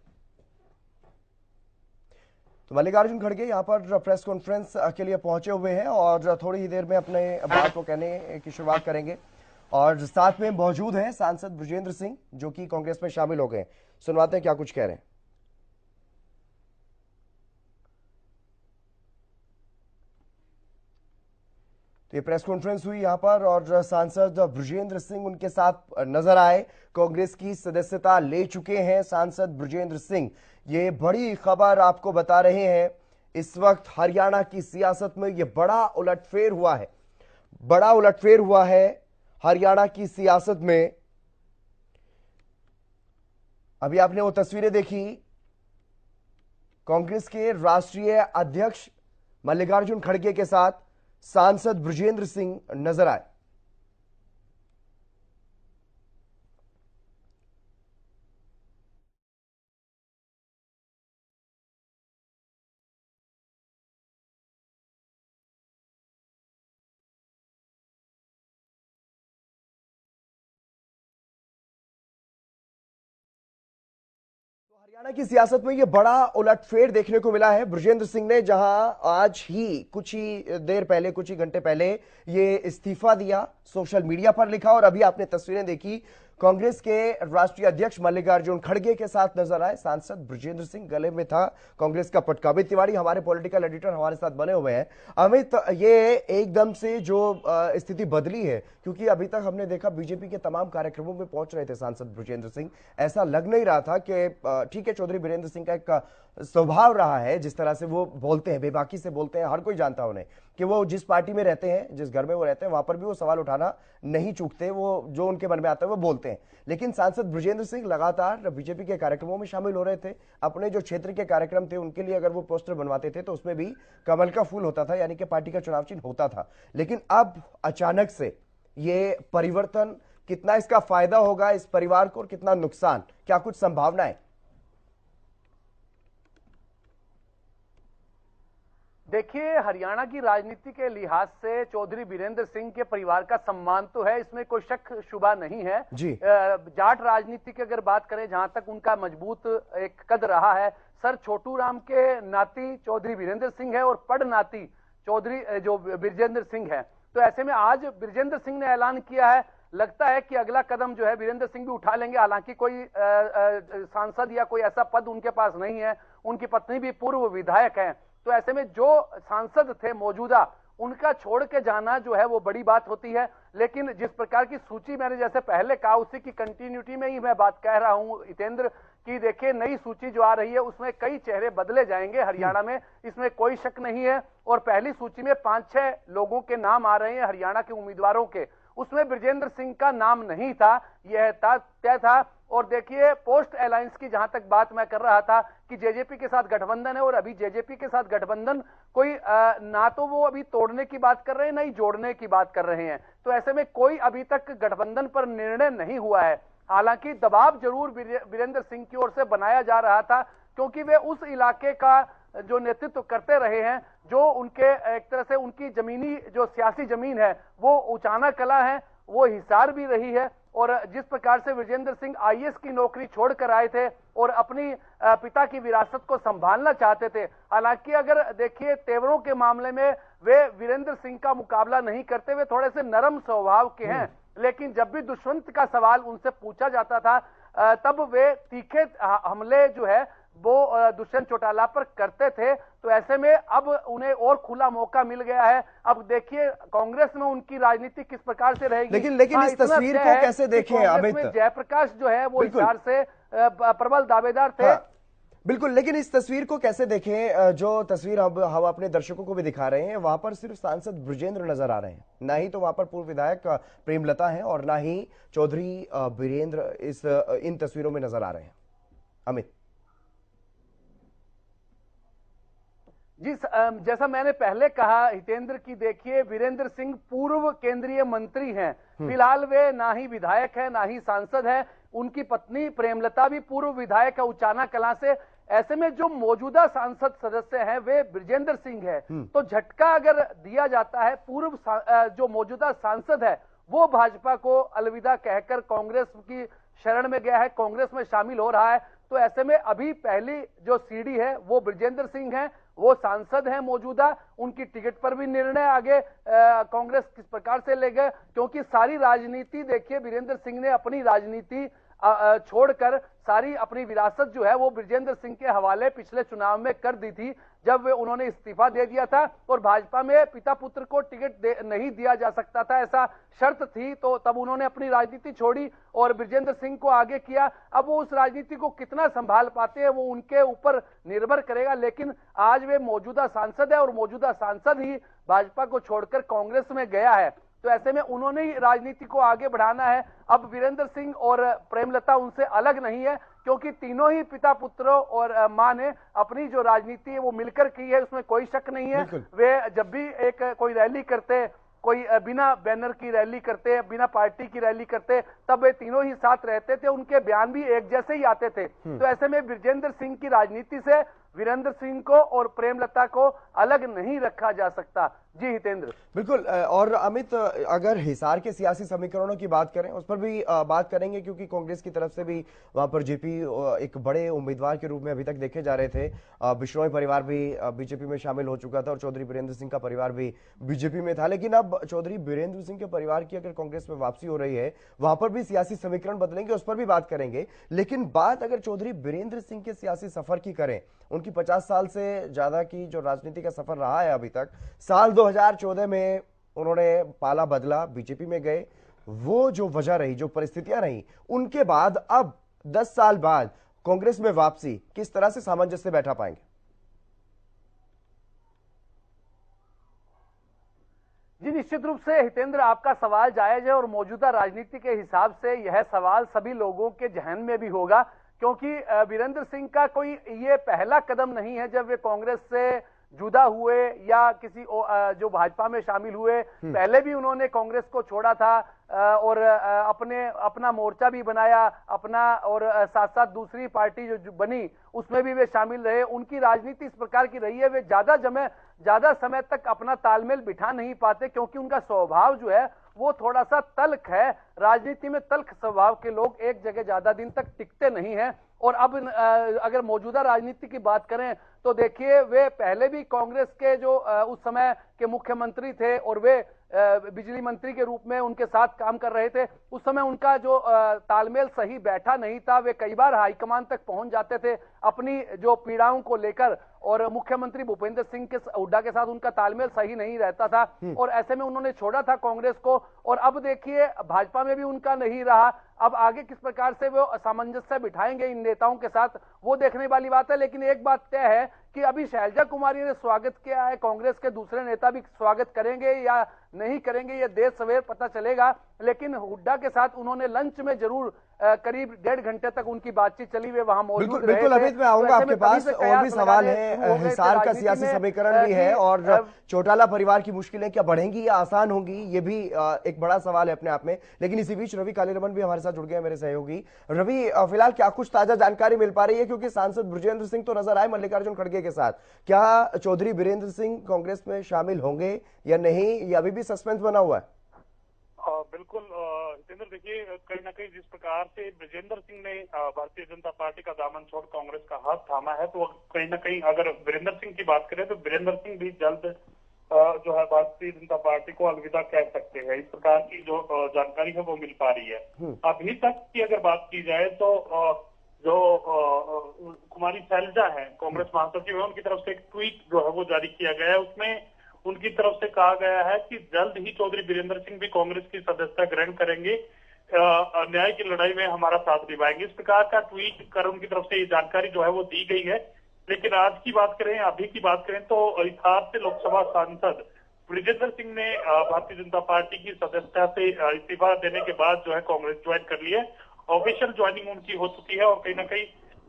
[SPEAKER 6] तो मल्लिकार्जुन खड़गे यहाँ पर प्रेस कॉन्फ्रेंस के लिए पहुंचे हुए हैं और थोड़ी ही देर में अपने बात को कहने की शुरुआत करेंगे। और साथ में मौजूद हैं सांसद ब्रजेंद्र सिंह जो कि कांग्रेस में शामिल हो गए। सुनवाते हैं क्या कुछ कह रहे हैं। तो ये प्रेस कॉन्फ्रेंस हुई यहाँ पर और सांसद ब्रजेंद्र सिंह उनके साथ नजर आए। कांग्रेस की सदस्यता ले चुके हैं सांसद ब्रजेंद्र सिंह। ये बड़ी खबर आपको बता रहे हैं, इस वक्त हरियाणा की सियासत में ये बड़ा उलटफेर हुआ है, बड़ा उलटफेर हुआ है हरियाणा की सियासत में। अभी आपने वो तस्वीरें देखी, कांग्रेस के राष्ट्रीय अध्यक्ष मल्लिकार्जुन खड़गे के साथ सांसद ब्रजेंद्र सिंह नजर आए। हरियाणा की सियासत में यह बड़ा उलटफेर देखने को मिला है। ब्रजेंद्र सिंह ने जहां आज ही कुछ ही देर पहले, कुछ ही घंटे पहले ये इस्तीफा दिया, सोशल मीडिया पर लिखा और अभी आपने तस्वीरें देखी, कांग्रेस के राष्ट्रीय अध्यक्ष मल्लिकार्जुन खड़गे के साथ नजर आए। सांसद बृजेंद्र सिंह गले में था कांग्रेस का पटका। अमित तिवारी हमारे पॉलिटिकल एडिटर हमारे साथ बने हुए हैं। अमित, ये एकदम से जो स्थिति बदली है, क्योंकि अभी तक हमने देखा बीजेपी के तमाम कार्यक्रमों में पहुंच रहे थे सांसद बृजेंद्र सिंह। ऐसा लग नहीं रहा था कि ठीक है, चौधरी बीरेंद्र सिंह का एक स्वभाव रहा है, जिस तरह से वो बोलते हैं, बेबाकी से बोलते हैं, हर कोई जानता है उन्हें कि वो जिस पार्टी में रहते हैं, जिस घर में वो रहते हैं, वहां पर भी वो सवाल उठाना नहीं चूकते। वो जो उनके मन में आता है वो बोलते हैं। लेकिन सांसद बृजेंद्र सिंह लगातार बीजेपी के कार्यक्रमों में शामिल हो रहे थे। अपने जो क्षेत्र के कार्यक्रम थे उनके लिए अगर वो पोस्टर बनवाते थे तो उसमें भी कमल का फूल होता था, यानी कि पार्टी का चुनाव चिन्ह होता था। लेकिन अब अचानक से ये परिवर्तन, कितना इसका फायदा होगा इस परिवार को और कितना नुकसान, क्या कुछ संभावनाएं?
[SPEAKER 3] देखिए, हरियाणा की राजनीति के लिहाज से चौधरी बीरेंद्र सिंह के परिवार का सम्मान तो है, इसमें कोई शक शुबा नहीं है जी। जाट राजनीति की अगर बात करें, जहां तक उनका मजबूत एक कद रहा है, सर छोटू राम के नाती चौधरी बीरेंद्र सिंह है और पड़ नाती चौधरी जो बृजेंद्र सिंह है। तो ऐसे में आज बृजेंद्र सिंह ने ऐलान किया है, लगता है कि अगला कदम जो है बीरेंद्र सिंह भी उठा लेंगे। हालांकि कोई सांसद या कोई ऐसा पद उनके पास नहीं है, उनकी पत्नी भी पूर्व विधायक है। तो ऐसे में जो सांसद थे मौजूदा, उनका छोड़ के जाना जो है वो बड़ी बात होती है। लेकिन जिस प्रकार की सूची मैंने जैसे पहले कहा, उसी की कंटिन्यूटी में ही मैं बात कह रहा हूं हितेंद्र की। देखिए, नई सूची जो आ रही है उसमें कई चेहरे बदले जाएंगे हरियाणा में, इसमें कोई शक नहीं है। और पहली सूची में 5-6 लोगों के नाम आ रहे हैं हरियाणा के उम्मीदवारों के, उसमें बृजेंद्र सिंह का नाम नहीं था, यह तय था। और देखिए, पोस्ट अलायंस की जहां तक बात मैं कर रहा था कि जेजेपी के साथ गठबंधन है, और अभी जेजेपी के साथ गठबंधन कोई ना तो वो अभी तोड़ने की बात कर रहे हैं, ना ही जोड़ने की बात कर रहे हैं। तो ऐसे में कोई अभी तक गठबंधन पर निर्णय नहीं हुआ है। हालांकि दबाव जरूर बीरेंद्र सिंह की ओर से बनाया जा रहा था, क्योंकि वे उस इलाके का जो नेतृत्व करते रहे हैं, जो उनके एक तरह से उनकी जमीनी जो सियासी जमीन है वो उचाना कला है, वो हिसार भी रही है। और जिस प्रकार से बृजेंद्र सिंह आईएएस की नौकरी छोड़कर आए थे और अपनी पिता की विरासत को संभालना चाहते थे। हालांकि अगर देखिए, तेवरों के मामले में वे वीरेंद्र सिंह का मुकाबला नहीं करते, वे थोड़े से नरम स्वभाव के हैं। लेकिन जब भी दुष्यंत का सवाल उनसे पूछा जाता था, तब वे तीखे हमले जो है वो दुष्यंत चौटाला पर करते थे। तो ऐसे में अब उन्हें और खुला मौका मिल गया है। अब देखिए, कांग्रेस में उनकी राजनीति किस प्रकार से रहेगी।
[SPEAKER 6] लेकिन इस तस्वीर को कैसे देखें अमित?
[SPEAKER 3] जयप्रकाश जो है वो हिसार से प्रबल दावेदार थे।
[SPEAKER 6] बिल्कुल, लेकिन इस तस्वीर को कैसे देखें? जो तस्वीर हम अपने दर्शकों को भी दिखा रहे हैं, वहां पर सिर्फ सांसद बृजेंद्र नजर आ रहे हैं, ना ही तो वहां पर पूर्व विधायक प्रेमलता है और ना ही चौधरी बीरेंद्र इन तस्वीरों में नजर आ रहे हैं। अमित
[SPEAKER 3] जी, जैसा मैंने पहले कहा हितेंद्र की, देखिए वीरेंद्र सिंह पूर्व केंद्रीय मंत्री हैं, फिलहाल वे ना ही विधायक है ना ही सांसद है। उनकी पत्नी प्रेमलता भी पूर्व विधायक है उचाना कला से। ऐसे में जो मौजूदा सांसद सदस्य हैं वे बृजेंद्र सिंह है। तो झटका अगर दिया जाता है, पूर्व जो मौजूदा सांसद है वो भाजपा को अलविदा कहकर कांग्रेस की शरण में गया है, कांग्रेस में शामिल हो रहा है। तो ऐसे में अभी पहली जो सीढ़ी है वो बृजेंद्र सिंह है, वो सांसद हैं मौजूदा। उनकी टिकट पर भी निर्णय आगे कांग्रेस किस प्रकार से ले गए, क्योंकि सारी राजनीति देखिए, वीरेंद्र सिंह ने अपनी राजनीति छोड़कर सारी अपनी विरासत जो है वो बृजेंद्र सिंह के हवाले पिछले चुनाव में कर दी थी, जब वे उन्होंने इस्तीफा दे दिया था और भाजपा में पिता पुत्र को टिकट नहीं दिया जा सकता था, ऐसा शर्त थी। तो तब उन्होंने अपनी राजनीति छोड़ी और बृजेंद्र सिंह को आगे किया। अब वो उस राजनीति को कितना संभाल पाते हैं वो उनके ऊपर निर्भर करेगा। लेकिन आज वे मौजूदा सांसद है और मौजूदा सांसद ही भाजपा को छोड़कर कांग्रेस में गया है। तो ऐसे में उन्होंने ही राजनीति को आगे बढ़ाना है। अब वीरेंद्र सिंह और प्रेमलता उनसे अलग नहीं है, क्योंकि तीनों ही पिता पुत्रों और मां ने अपनी जो राजनीति है वो मिलकर की है, उसमें कोई शक नहीं है। वे जब भी एक कोई रैली करते, कोई बिना बैनर की रैली करते, बिना पार्टी की रैली करते, तब वे तीनों ही साथ रहते थे, उनके बयान भी एक जैसे ही आते थे। तो ऐसे में बृजेंद्र सिंह की राजनीति से वीरेंद्र सिंह को और प्रेमलता को अलग नहीं रखा जा सकता। जी हितेंद्र।
[SPEAKER 6] बिल्कुल। और अमित, अगर हिसार के सियासी समीकरणों की बात करें, उस पर भी बात करेंगे, क्योंकि कांग्रेस की तरफ से भी वहां पर जेपी एक बड़े उम्मीदवार के रूप में अभी तक देखे जा रहे थे। बिश्नोई परिवार भी बीजेपी में शामिल हो चुका था और चौधरी बीरेंद्र सिंह का परिवार भी बीजेपी में था। लेकिन अब चौधरी बीरेंद्र सिंह के परिवार की अगर कांग्रेस में वापसी हो रही है, वहां पर भी सियासी समीकरण बदलेंगे, उस पर भी बात करेंगे। लेकिन बात अगर चौधरी बीरेंद्र सिंह के सियासी सफर की करें, उनकी 50 साल से ज्यादा की जो राजनीति का सफर रहा है अभी तक, साल 2014 में उन्होंने पाला बदला, बीजेपी में गए, वो जो वजह रही, जो परिस्थितियां रही, उनके बाद अब 10 साल बाद कांग्रेस में वापसी, किस तरह से सामंजस्य बैठा पाएंगे?
[SPEAKER 3] जी निश्चित रूप से हितेंद्र, आपका सवाल जायज है और मौजूदा राजनीति के हिसाब से यह सवाल सभी लोगों के जहन में भी होगा, क्योंकि बीरेंद्र सिंह का कोई ये पहला कदम नहीं है जब वे कांग्रेस से जुदा हुए या किसी जो भाजपा में शामिल हुए। पहले भी उन्होंने कांग्रेस को छोड़ा था और अपना मोर्चा भी बनाया अपना, और साथ साथ दूसरी पार्टी जो बनी उसमें भी वे शामिल रहे। उनकी राजनीति इस प्रकार की रही है, वे ज्यादा समय तक अपना तालमेल बिठा नहीं पाते, क्योंकि उनका स्वभाव जो है वो थोड़ा सा तल्ख है। राजनीति में तल्ख स्वभाव के लोग एक जगह ज्यादा दिन तक टिकते नहीं हैं। और अब अगर मौजूदा राजनीति की बात करें तो देखिए, वे पहले भी कांग्रेस के जो उस समय के मुख्यमंत्री थे और वे बिजली मंत्री के रूप में उनके साथ काम कर रहे थे, उस समय उनका जो तालमेल सही बैठा नहीं था। वे कई बार हाईकमान तक पहुंच जाते थे अपनी जो पीड़ाओं को लेकर, और मुख्यमंत्री भूपेंद्र सिंह हुड्डा के साथ उनका तालमेल सही नहीं रहता था, और ऐसे में उन्होंने छोड़ा था कांग्रेस को। और अब देखिए, भाजपा में भी उनका नहीं रहा। अब आगे किस प्रकार से वो सामंजस्य बिठाएंगे इन नेताओं के साथ, वो देखने वाली बात है। लेकिन एक बात तय है कि अभी शैलजा कुमारी ने स्वागत किया है, कांग्रेस के दूसरे नेता भी स्वागत करेंगे या नहीं करेंगे, ये देर सवेर पता चलेगा। लेकिन हुड्डा के साथ उन्होंने लंच में जरूर करीब 1.5 घंटे तक उनकी बातचीत चली, वे वहां मौजूद रहे थे।
[SPEAKER 6] बिल्कुल अमित, मैं आऊंगा आपके पास, और भी सवाल है। हिसार का सियासी समीकरण भी है, और चौटाला परिवार की मुश्किलें क्या बढ़ेंगी या आसान होंगी, ये भी एक बड़ा सवाल है अपने आप में। लेकिन इसी बीच रवि कालीरमन भी हमारे साथ जुड़ गए, मेरे सहयोगी। रवि, फिलहाल क्या कुछ ताजा जानकारी मिल पा रही है, क्योंकि सांसद बृजेंद्र सिंह तो नजर आए मल्लिकार्जुन खड़गे के साथ, क्या चौधरी बीरेंद्र सिंह कांग्रेस में शामिल होंगे या नहीं, या अभी भी सस्पेंस बना हुआ है?
[SPEAKER 8] बिल्कुल हितेंद्र, देखिए कहीं ना कहीं जिस प्रकार से बृजेंद्र सिंह ने भारतीय जनता पार्टी का दामन छोड़ कांग्रेस का हाथ थामा है, तो कहीं ना कहीं अगर वीरेंद्र सिंह की बात करें तो वीरेंद्र सिंह भी जल्द जो है भारतीय जनता पार्टी को अलविदा कह सकते हैं। इस प्रकार की जो जानकारी है वो मिल पा रही है। अभी तक की अगर बात की जाए तो जो कुमारी शैलजा है, कांग्रेस महासचिव है, उनकी तरफ से एक ट्वीट जो है वो जारी किया गया है। उसमें उनकी तरफ से कहा गया है कि जल्द ही चौधरी बीरेंद्र सिंह भी कांग्रेस की सदस्यता ग्रहण करेंगे, न्याय की लड़ाई में हमारा साथ निभाएंगे। इस प्रकार का ट्वीट कर उनकी तरफ से ये जानकारी जो है वो दी गई है। लेकिन आज की बात करें, अभी की बात करें तो हिसार से लोकसभा सांसद बृजेंद्र सिंह ने भारतीय जनता पार्टी की सदस्यता से इस्तीफा देने के बाद जो है कांग्रेस ज्वाइन कर ली है। ऑफिशियल ज्वाइनिंग उनकी हो चुकी है, और कहीं ना कहीं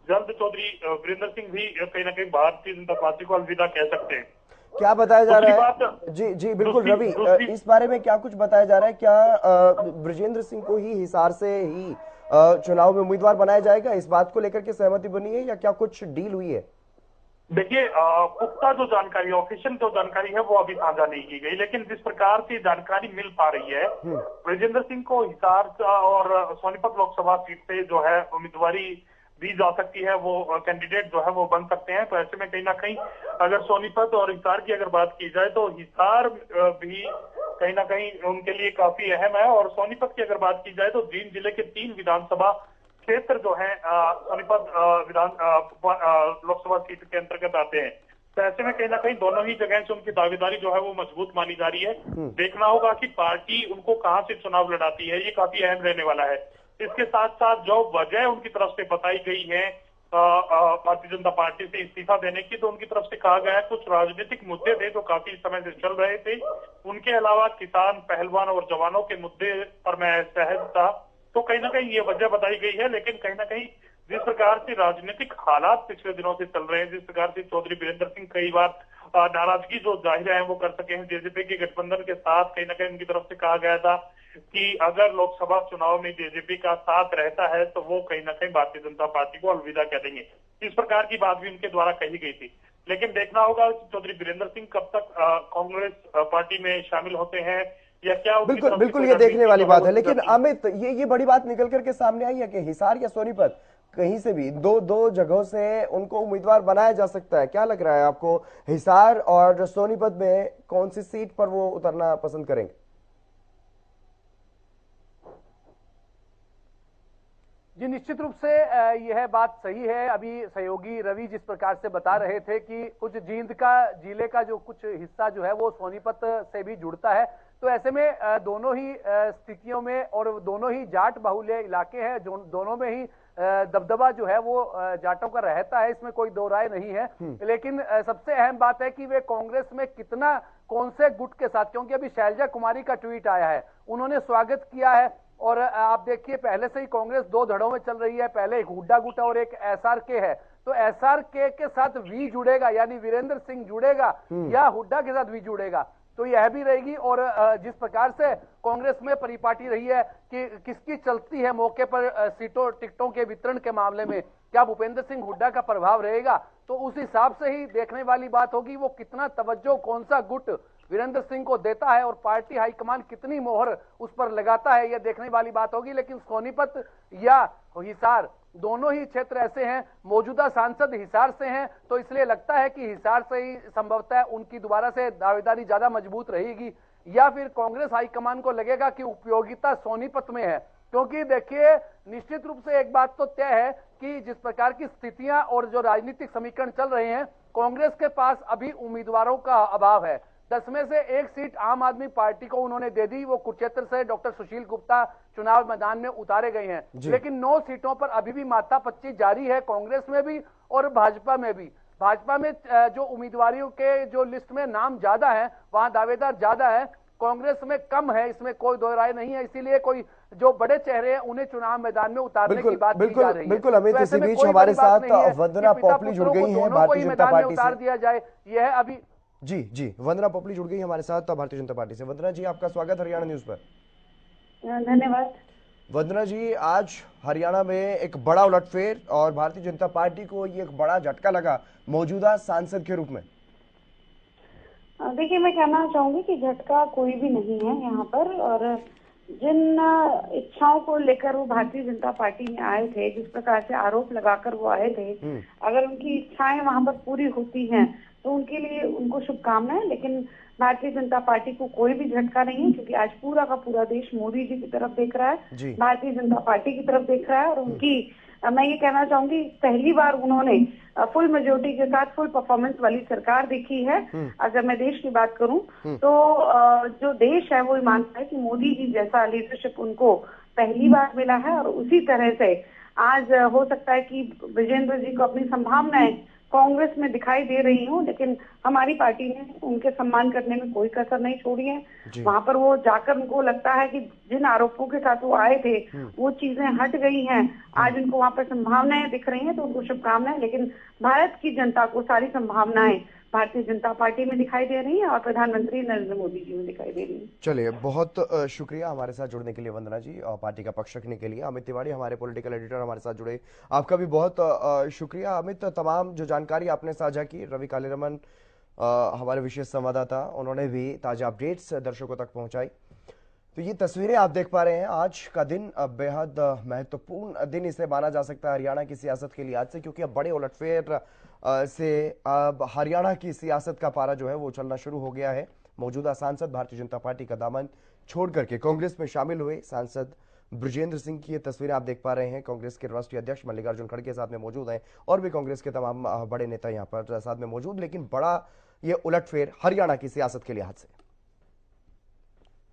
[SPEAKER 8] जल्द चौधरी वीरेंद्र सिंह भी कहीं ना कहीं भारतीय जनता पार्टी को अलविदा कह सकते हैं।
[SPEAKER 6] क्या बताया जा रहा है? जी बिल्कुल रवि, इस बारे में क्या कुछ बताया जा रहा है? क्या बृजेंद्र सिंह को ही हिसार से ही चुनाव में उम्मीदवार बनाया जाएगा, इस बात को लेकर के सहमति बनी है या क्या कुछ डील हुई है?
[SPEAKER 8] देखिए, पुख्ता जो जानकारी, ऑफिशियल जो जानकारी है वो अभी साझा नहीं की गई, लेकिन जिस प्रकार से जानकारी मिल पा रही है, बृजेंद्र सिंह को हिसार और सोनीपत लोकसभा सीट से जो है उम्मीदवारी दी जा सकती है, वो कैंडिडेट जो है वो बन सकते हैं। तो ऐसे में कहीं ना कहीं अगर सोनीपत और हिसार की अगर बात की जाए तो हिसार भी कहीं ना कहीं उनके लिए काफी अहम है, और सोनीपत की अगर बात की जाए तो जींद जिले के 3 विधानसभा क्षेत्र जो है सोनीपत लोकसभा सीट के अंतर्गत आते हैं। तो ऐसे में कहीं ना कहीं दोनों ही जगह से उनकी दावेदारी जो है वो मजबूत मानी जा रही है। देखना होगा कि पार्टी उनको कहां से चुनाव लड़ाती है, ये काफी अहम रहने वाला है। इसके साथ साथ जो वजह उनकी तरफ से बताई गई है भारतीय जनता पार्टी से इस्तीफा देने की, तो उनकी तरफ से कहा गया है कुछ राजनीतिक मुद्दे थे जो काफी समय से चल रहे थे, उनके अलावा किसान, पहलवान और जवानों के मुद्दे पर मैं सहज था, तो कहीं ना कहीं ये वजह बताई गई है। लेकिन कहीं ना कहीं जिस प्रकार से राजनीतिक हालात पिछले दिनों से चल रहे हैं, जिस प्रकार से चौधरी बीरेंद्र सिंह कई बार नाराजगी जो जाहिर है वो कर सके हैं जेजेपी के गठबंधन के साथ, कहीं ना कहीं उनकी तरफ से कहा गया था कि अगर लोकसभा चुनाव में जेजेपी का साथ रहता है तो वो कहीं ना कहीं भारतीय जनता पार्टी को अलविदा कह देंगे। इस प्रकार की बात भी उनके द्वारा कही गई थी। लेकिन देखना होगा चौधरी वीरेंद्र सिंह कब तक कांग्रेस पार्टी में शामिल होते हैं या क्या।
[SPEAKER 6] बिल्कुल बिल्कुल, ये देखने वाली बात है। लेकिन अमित, ये बड़ी बात निकल करके सामने आई है कि हिसार या सोनीपत कहीं से भी दो जगहों से उनको उम्मीदवार बनाया जा सकता है। क्या लग रहा है आपको, हिसार और सोनीपत में कौन सी सीट पर वो उतरना पसंद करेंगे?
[SPEAKER 3] जी, निश्चित रूप से यह बात सही है। अभी सहयोगी रवि जिस प्रकार से बता रहे थे कि कुछ जींद का जिले का जो कुछ हिस्सा जो है वो सोनीपत से भी जुड़ता है, तो ऐसे में दोनों ही स्थितियों में और दोनों ही जाट बाहुल्य इलाके हैं, दोनों में ही दबदबा जो है वो जाटों का रहता है, इसमें कोई दो राय नहीं है। लेकिन सबसे अहम बात है कि वे कांग्रेस में कितना, कौन से गुट के साथ, क्योंकि अभी शैलजा कुमारी का ट्वीट आया है, उन्होंने स्वागत किया है। और आप देखिए पहले से ही कांग्रेस दो धड़ों में चल रही है, पहले एक हुड्डा गुट और एक एसआरके है, तो एसआरके के साथ वी जुड़ेगा यानी वीरेंद्र सिंह जुड़ेगा या हुड्डा के साथ वी जुड़ेगा, तो यह भी रहेगी। और जिस प्रकार से कांग्रेस में परिपाटी रही है कि किसकी चलती है मौके पर सीटों टिकटों के वितरण के मामले में, क्या भूपेंद्र सिंह हुड्डा का प्रभाव रहेगा, तो उस हिसाब से ही देखने वाली बात होगी वो कितना तवज्जो कौन सा गुट वीरेंद्र सिंह को देता है और पार्टी हाईकमान कितनी मोहर उस पर लगाता है, यह देखने वाली बात होगी। लेकिन सोनीपत या हिसार दोनों ही क्षेत्र ऐसे हैं, मौजूदा सांसद हिसार से हैं, तो इसलिए लगता है कि हिसार से ही संभवतः उनकी दोबारा से दावेदारी ज्यादा मजबूत रहेगी, या फिर कांग्रेस हाईकमान को लगेगा कि उपयोगिता सोनीपत में है। क्योंकि देखिए निश्चित रूप से एक बात तो तय है कि जिस प्रकार की स्थितियां और जो राजनीतिक समीकरण चल रहे हैं, कांग्रेस के पास अभी उम्मीदवारों का अभाव है। 10 में से एक सीट आम आदमी पार्टी को उन्होंने दे दी, वो कुरुक्षेत्र से डॉक्टर सुशील गुप्ता चुनाव मैदान में उतारे गए हैं, लेकिन 9 सीटों पर अभी भी माथापच्ची जारी है, कांग्रेस में भी और भाजपा में भी। भाजपा में जो उम्मीदवारों के जो लिस्ट में नाम ज्यादा है, वहां दावेदार ज्यादा है, कांग्रेस में कम है, इसमें कोई दो राय नहीं है। इसीलिए कोई जो बड़े चेहरे हैं उन्हें चुनाव मैदान में उतारने की बात की जा रही है।
[SPEAKER 6] बिल्कुल अमित, इसी बीच हमारे साथ वंदना पोपली जुड़ गई है भारतीय जनता पार्टी से।
[SPEAKER 3] उतार दिया जाए यह अभी
[SPEAKER 6] जी वंदना पोपली जुड़ गई हमारे साथ भारतीय जनता पार्टी से। वंदना जी, आपका स्वागत हरियाणा न्यूज पर।
[SPEAKER 9] धन्यवाद।
[SPEAKER 6] वंदना जी, आज हरियाणा में एक बड़ा उलटफेर और भारतीय जनता पार्टी को ये एक बड़ा झटका लगा मौजूदा सांसद के रूप में।
[SPEAKER 9] देखिए, मैं कहना चाहूंगी कि झटका कोई भी नहीं है यहाँ पर, और जिन इच्छाओं को लेकर वो भारतीय जनता पार्टी में आए थे, जिस प्रकार से आरोप लगाकर वो आए थे, अगर उनकी इच्छाएं वहां पर पूरी होती हैं तो उनके लिए उनको शुभकामनाएं। लेकिन भारतीय जनता पार्टी को कोई भी झटका नहीं है, क्योंकि आज पूरा का पूरा देश मोदी जी की तरफ देख रहा है, भारतीय जनता पार्टी की तरफ देख रहा है। और उनकी मैं ये कहना चाहूंगी, पहली बार उन्होंने फुल मेजोरिटी के साथ फुल परफॉर्मेंस वाली सरकार देखी है। अगर मैं देश की बात करूं तो जो देश है वो मानता है कि मोदी जी जैसा लीडरशिप उनको पहली बार मिला है, और उसी तरह से आज हो सकता है कि विजेंद्र जी को अपनी संभावनाएं कांग्रेस में दिखाई दे रही हूँ, लेकिन हमारी पार्टी ने उनके सम्मान करने में कोई कसर नहीं छोड़ी है। वहां पर वो जाकर उनको लगता है कि जिन आरोपों के साथ वो आए थे वो चीजें हट गई हैं, आज उनको वहां पर संभावनाएं दिख रही हैं, तो उनको शुभकामनाएं। लेकिन भारत की जनता को सारी संभावनाएं भारतीय जनता पार्टी में दिखाई दे रही है और प्रधानमंत्री नरेंद्र मोदी जी में दिखाई दे रही है।
[SPEAKER 6] चलिए, बहुत शुक्रिया हमारे साथ जुड़ने के लिए वंदना जी, और पार्टी का पक्ष रखने के लिए। अमित तिवारी हमारे पॉलिटिकल एडिटर हमारे साथ जुड़े, आपका भी बहुत शुक्रिया अमित। तमाम जो जानकारी आपने साझा की, रवि कालीरमन हमारे विशेष संवाददाता, उन्होंने भी ताजा अपडेट्स दर्शकों तक पहुंचाई। तो ये तस्वीरें आप देख पा रहे हैं, आज का दिन बेहद महत्वपूर्ण दिन इसे माना जा सकता है हरियाणा की सियासत के लिए आज से, क्योंकि अब बड़े उलटफेर से अब हरियाणा की सियासत का पारा जो है वो चलना शुरू हो गया है। मौजूदा सांसद भारतीय जनता पार्टी का दामन छोड़ करके कांग्रेस में शामिल हुए सांसद बृजेंद्र सिंह की ये तस्वीरें आप देख पा रहे हैं। कांग्रेस के राष्ट्रीय अध्यक्ष मल्लिकार्जुन खड़गे साथ में मौजूद हैं, और भी कांग्रेस के तमाम बड़े नेता यहाँ पर साथ में मौजूद। लेकिन बड़ा ये उलटफेर हरियाणा की सियासत के लिहाज से